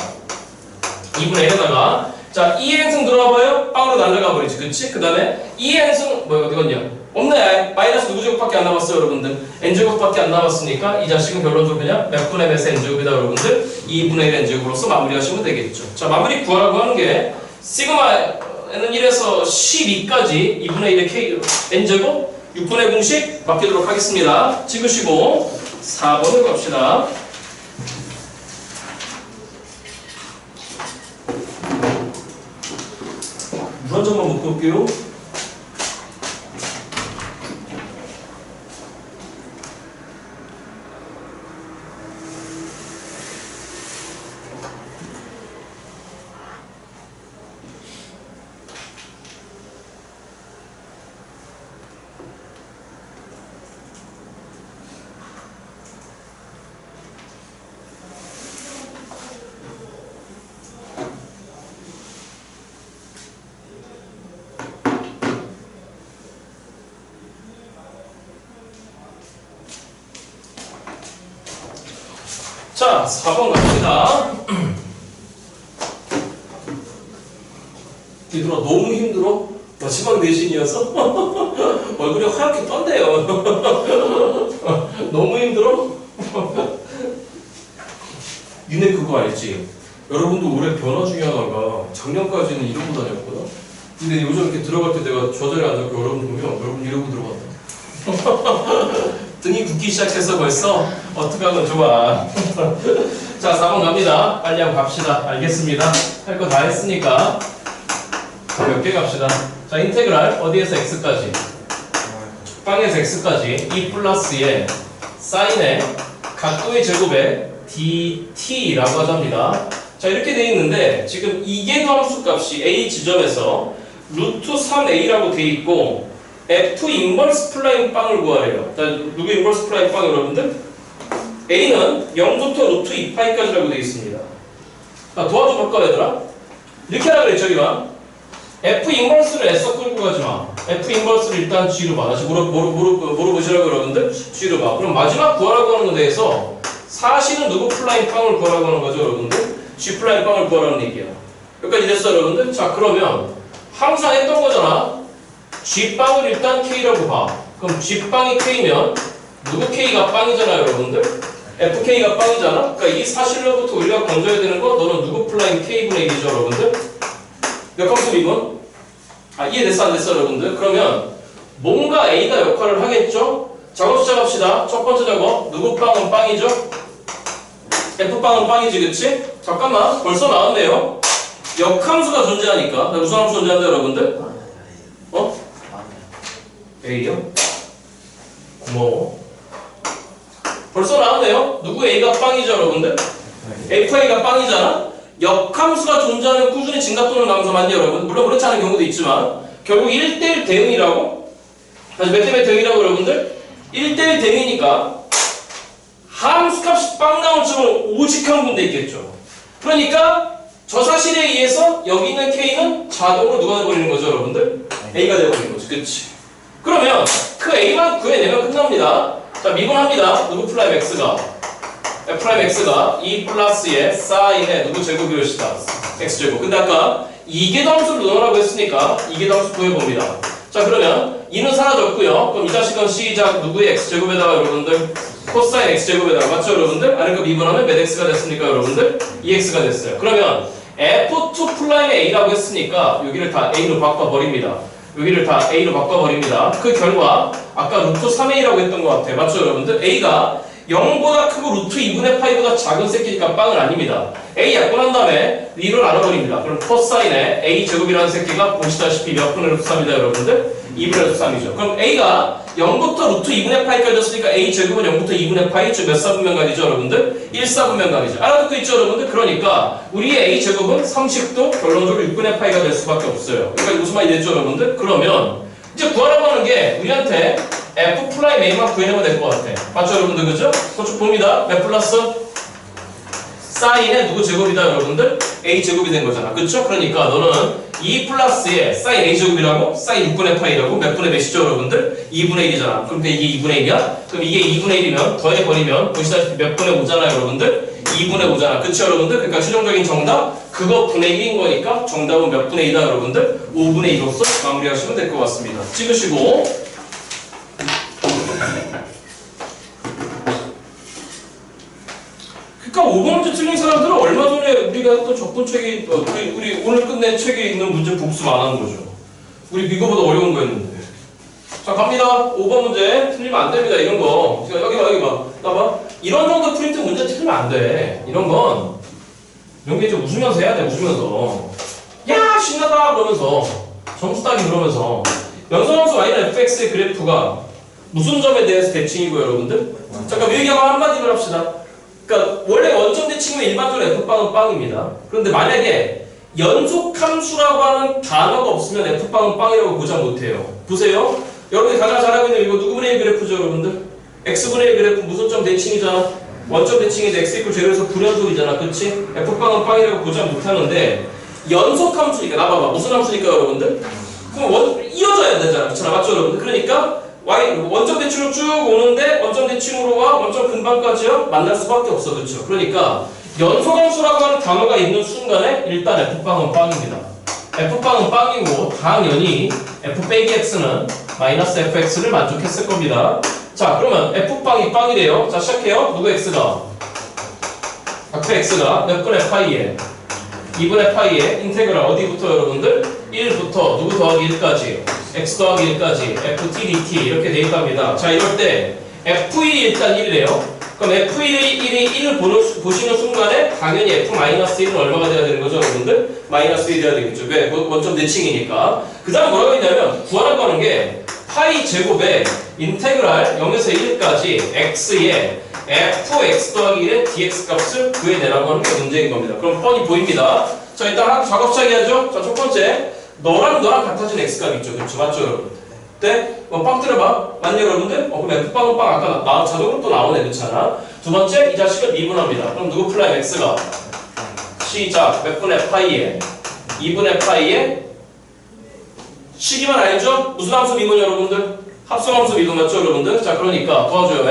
2분의 1에다가 자, 2의 n승 들어와봐요. 빵으로 날아가 버리지, 그치? 그 다음에 2의 n승 뭐야 어디갔냐? 없네. 마이너스 누구 제곱밖에 안 남았어요 여러분들? n제곱밖에 안 남았으니까 이 자식은 결론적으로 그냥 몇 분의 몇의 n제곱이다 여러분들? 2분의 1 n제곱으로서 마무리하시면 되겠죠. 자, 마무리 구하라고 하는 게 시그마는 1에서 12까지 2분의 1의 k n제곱 6분의 공식 맡기도록 하겠습니다. 찍으시고 4번을 갑시다. 물 한 잔만 먹고 올게요. 자, 4번 갑니다. 얘들아, 너무 힘들어? 마지막 내신이어서? 얼굴이 하얗게 떴네요. 너무 힘들어? 니네 그거 알지? 여러분도 올해 변화 중에 하나가 작년까지는 이러고 다녔거든? 근데 요즘 이렇게 들어갈 때 내가 저 자리에 앉아서 여러분 보면 여러분 이러고 들어간다. 등이 붓기 시작해서 벌써 어떡하면 좋아. 자, 4번 갑니다. 빨리 하고 갑시다. 알겠습니다. 할 거 다 했으니까 가볍게 갑시다. 자, 인테그랄 어디에서 x까지? 빵에서 x까지 2 플러스의 사인의 각도의 제곱에 dt라고 하답니다. 자, 이렇게 되어 있는데 지금 이계도 함수 값이 a 지점에서 루트 3a라고 되어 있고 f 인버스 플라잉 빵을 구하래요. 자, 누구 인버스 플라잉 빵 여러분들? a는 0부터 루트 2파이까지라고 되어 있습니다. 자, 도와줘 볼까 얘들아? 이렇게 하라 그래. 저기가 f 인버스를 애써 끌고 가지 마. f 인버스를 일단 g로 봐. 다시 물어보시라고 여러분들. g로 봐. 그럼 마지막 구하라고 하는 거에 대해서 사실은 누구 플라잉 빵을 구하라고 하는 거죠 여러분들? g 플라잉 빵을 구하라는 얘기야. 여기까지 됐어 여러분들? 자, 그러면 항상 했던 거잖아. g빵을 일단 k라고 봐. 그럼 g빵이 k면 누구 k가 빵이잖아요 여러분들? fk가 빵이잖아? 그러니까 이 사실로부터 우리가 건져야 되는 거 너는 누구 플라잉 k분의 1이죠 여러분들? 몇 함수 미분? 아, 이해됐어 안 됐어 여러분들? 그러면 뭔가 a가 역할을 하겠죠? 작업 시작합시다. 첫 번째 작업 누구 빵은 빵이죠? f빵은 빵이지 그치? 잠깐만 벌써 나왔네요. 역함수가 존재하니까. 무슨 함수 존재한다 여러분들? 어? A요? 고마워. 벌써 나왔네요. 누구 A가 빵이죠 여러분들? FA가 빵이잖아? 역함수가 존재하는 꾸준히 증가 또는 감소 맞니 여러분? 물론 그렇지 않은 경우도 있지만 결국 1대1 대응이라고? 다시 몇 대 몇 대응이라고 여러분들? 1대1 대응이니까 함수값이 빵 나올 줄은 오직 한 군데 있겠죠. 그러니까 저 사실에 의해서 여기 있는 K는 자동으로 누가 돼버리는 거죠 여러분들? A가 돼버리는 거죠. 그치? 그러면 그 A만 구해내면 끝납니다. 자, 미분합니다. 누구 플라임 X가 F'X가 2 플러스의 사인의 누구 제곱이 것이다. X제곱. 근데 아까 이계도 함수를 넣으라고 했으니까 이계도 함수 구해봅니다. 자, 그러면 2는 사라졌고요. 그럼 이 자식은 시작 누구의 X제곱에다가 여러분들 코사인 X제곱에다가 맞죠 여러분들? 아니 그 미분하면 몇 X가 됐습니까 여러분들? 2X가 됐어요. 그러면 F2 플라임의 A라고 했으니까 여기를 다 A로 바꿔버립니다. 여기를 다 A로 바꿔버립니다. 그 결과 아까 루트 3A라고 했던 것 같아요. 맞죠 여러분들? A가 0보다 크고 루트 2분의 파이보다 작은 새끼니까 빵은 아닙니다. A 약분한 다음에 2로 나눠버립니다. 그럼 코사인의 A제곱이라는 새끼가 보시다시피 몇 분의 루트 3이다 여러분들? 2분의 루트 3이죠. 그럼 A가 0부터 루트 2분의 파이까지 줬으니까 A제곱은 0부터 2분의 파이, 즉 몇 사분면각이죠 여러분들? 1사분면각이죠. 알아듣고 있죠 여러분들? 그러니까 우리의 A제곱은 30도 결론적으로 6분의 파이가 될 수밖에 없어요. 그러니까 무슨 말이 됐죠 여러분들? 그러면 이제 구하라고 하는 게 우리한테 F 플라임 A만 구해내면 될 것 같아. 맞죠 여러분들? 그죠? 저쪽 봅니다. 몇 플러스? 사인의 누구 제곱이다 여러분들? A 제곱이 된 거잖아. 그쵸? 그러니까 너는 2 플러스의 사인 A 제곱이라고? 사인 6분의 파이라고? 몇 분의 몇이죠 여러분들? 2분의 1이잖아. 그럼 이게 2분의 1이야? 그럼 이게 2분의 1이면 더해버리면 보시다시피 몇 분의 5잖아 여러분들? 2분의 5잖아. 그쵸 여러분들? 그러니까 최종적인 정답 그거 분의 1인 거니까 정답은 몇 분의 2다 여러분들? 5분의 2로서 마무리하시면 될 것 같습니다. 찍으시고 그러니까 5번 문제 틀린 사람들은 얼마 전에 우리가 했던 적분책이 우리 오늘 끝낸 책에 있는 문제 복습 안 하는 거죠. 우리 이거보다 어려운 거였는데. 자, 갑니다. 5번 문제 틀리면 안 됩니다. 이런 거. 여기 봐, 여기 봐. 나봐. 이런 정도 프린트 문제 틀리면 안 돼. 이런 게 이제 웃으면서 해야 돼. 웃으면서. 야, 신나다 그러면서 점수 따기 그러면서 연산함수 y는 fx의 그래프가 무슨 점에 대해서 대칭이고 여러분들? 잠깐 얘기하고 한마디로 합시다. 그러니까 원래 원점 대칭이면 일반적으로 F빵은 빵입니다. 그런데 만약에 연속함수라고 하는 단어가 없으면 F빵은 빵이라고 보장 못해요. 보세요. 여러분이 가장 잘 알고 있는 이거 누구분의 1 그래프죠 여러분들? X분의 1 그래프 무슨 점 대칭이잖아. 원점 대칭인데 X 이퀄 제로에서 불연속이잖아. 그치? F빵은 빵이라고 보장 못하는데 연속함수니까 나봐봐. 무슨 함수니까 여러분들? 그럼 이어져야 되잖아. 그렇잖아. 맞죠 여러분들? 그러니까 y 원점 대칭으로 쭉 오는데 원점 대칭으로와 원점 근방까지요 만날 수밖에 없어. 그렇죠? 그러니까 연소함수라고 하는 단어가 있는 순간에 일단 f빵은 빵입니다. f빵은 빵이고 당연히 f 빼기 x는 마이너스 fx를 만족했을 겁니다. 자, 그러면 f빵이 빵이래요. 자, 시작해요. 누구 x가? fx가 몇 분의 파이에 2분의 파이에 인테그랄 어디부터 여러분들? 1부터 누구 더하기 1까지 x 더하기 1까지 ft dt 이렇게 돼 있답니다. 자, 이럴 때 f1이 일단 1이래요. 그럼 f1이 1을 보시는 순간에 당연히 f-1은 얼마가 돼야 되는 거죠, 여러분들? 마이너스 1이 돼야 되겠죠. 왜? 원점 대칭이니까. 그 다음 뭐라고 했냐면 구하라고 하는 게 파이 제곱에 인테그랄 0에서 1까지 x에 fx 더하기 1의 dx 값을 구해내라고 하는 게 문제인 겁니다. 그럼 뻔히 보입니다. 자, 일단 작업 시작해야죠. 자, 첫 번째 너랑 같아진 x값 있죠. 그렇죠? 맞죠, 여러분? 네? 빵 때려봐. 맞니, 여러분들? 그럼 f빵은 빵 아까 자동으로 또 나오네. 그렇잖아. 두 번째, 이 자식을 미분합니다. 그럼 누구 플라임 x가 시작 몇 분의 파이에 2분의 파이에 식이만 알죠? 무슨 함수 미분 여러분들? 합성함수 미분 맞죠, 여러분들? 자, 그러니까 도와줘요.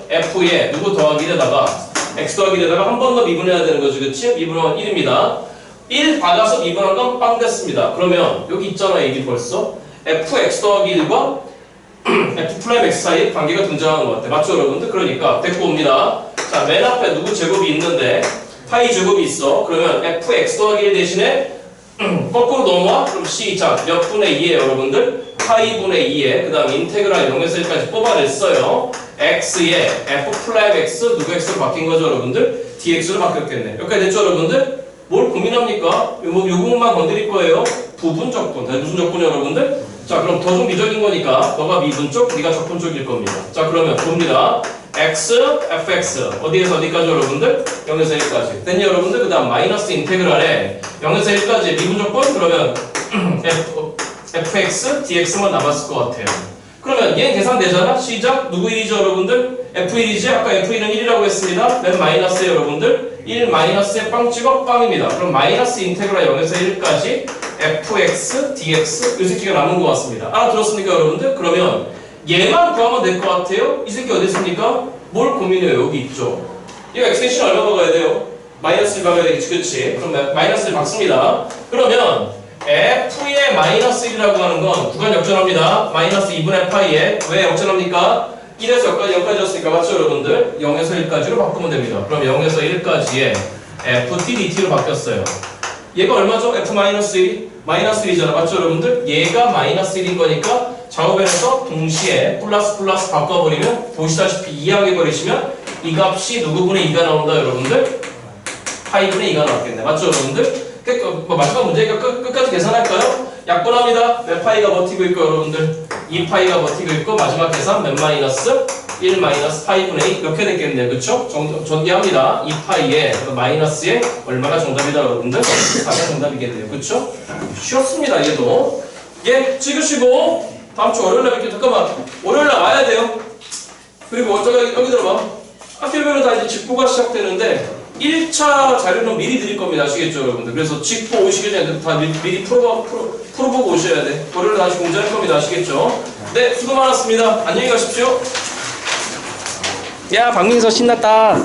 f에 누구 더하기 1에다가 x 더하기 1에다가 한 번 더 미분해야 되는 거지, 그치? 미분하면 1입니다. 1 받아서 미분한 건 빵 됐습니다. 그러면 여기 있잖아, 이게 벌써 fx 더하기 1과 f 프라임 x 사이에 관계가 등장하는 것 같아. 맞죠, 여러분들? 그러니까 데리고 옵니다. 자, 맨 앞에 누구 제곱이 있는데 파이 제곱이 있어. 그러면 fx 더하기 1 대신에 거꾸로 넘어와? 그럼 시작 몇 분의 2에 여러분들? 파이 분의 2에 그 다음 인테그랄 0에서 1까지 뽑아냈어요. x에 f 플라임 x 누구 x로 바뀐 거죠, 여러분들? dx로 바뀌었겠네. 여기까지 됐죠, 여러분들? 뭘 고민합니까? 요 부분만 건드릴 거예요. 부분 적분. 무슨 적분 여러분들? 자, 그럼 더 좀 미적인 거니까 너가 미분 쪽, 네가 적분 쪽일 겁니다. 자, 그러면 봅니다. x, fx 어디에서 어디까지 여러분들? 0에서 1까지. 됐니 여러분들? 그 다음 마이너스 인테그랄에 0에서 1까지 미분 적분 그러면 fx, dx만 남았을 것 같아요. 그러면 얘 계산되잖아? 시작 누구 1이죠 여러분들? f1이지? 아까 f1은 1이라고 했습니다. 맨 마이너스에 여러분들 1 마이너스에 빵 찍어 빵입니다. 그럼 마이너스 인테그랄 0에서 1까지 fx, dx 이 새끼가 남은 것 같습니다. 알아들었습니까 여러분들? 그러면 얘만 구하면 될 것 같아요? 이 새끼 어디 있습니까? 뭘 고민해요? 여기 있죠. 얘가 x 대신 얼마 박아야 돼요? 마이너스 1 박아야 되겠지, 그치? 그럼 마이너스 1 박습니다. 그러면 f의 마이너스 1이라고 하는 건 구간 역전합니다. 마이너스 2분의 파이에 왜 역전합니까? 1에서 0까지였으니까 맞죠 여러분들? 0에서 1까지로 바꾸면 됩니다. 그럼 0에서 1까지에 ft dt로 바뀌었어요. 얘가 얼마죠? f-1이? 마이너스 1이잖아. 맞죠 여러분들? 얘가 마이너스 1인 거니까 작업에서 동시에 플러스 바꿔버리면 보시다시피 이해하게 버리시면 이 값이 누구분의 2가 나온다 여러분들? 파이분의 2가 나왔겠네. 맞죠 여러분들? 마지막 문제니까 끝까지 계산할까요? 약분합니다. 몇 파이가 버티고 있고 여러분들 2파이가 버티고 있고 마지막 계산 몇 마이너스 1 마이너스 파이분의 2 이렇게 됐겠네요. 그쵸? 전개합니다. 2파이에 마이너스에 얼마가 정답이다 여러분들? 4가 정답이겠네요. 그쵸? 쉬웠습니다. 얘도 예, 찍으시고 다음 주 월요일날 뵐게요. 잠깐만 월요일날 와야 돼요. 그리고 여기 들어봐. 학교별로 다 이제 직보가 시작되는데 1차 자료는 미리 드릴 겁니다. 아시겠죠 여러분들? 그래서 직보 오시기 전에 다 미리 풀어보고 오셔야 돼. 월요일에 다시 공지할 겁니다. 아시겠죠? 네, 수고 많았습니다. 안녕히 가십시오. 야, 박민서 신났다.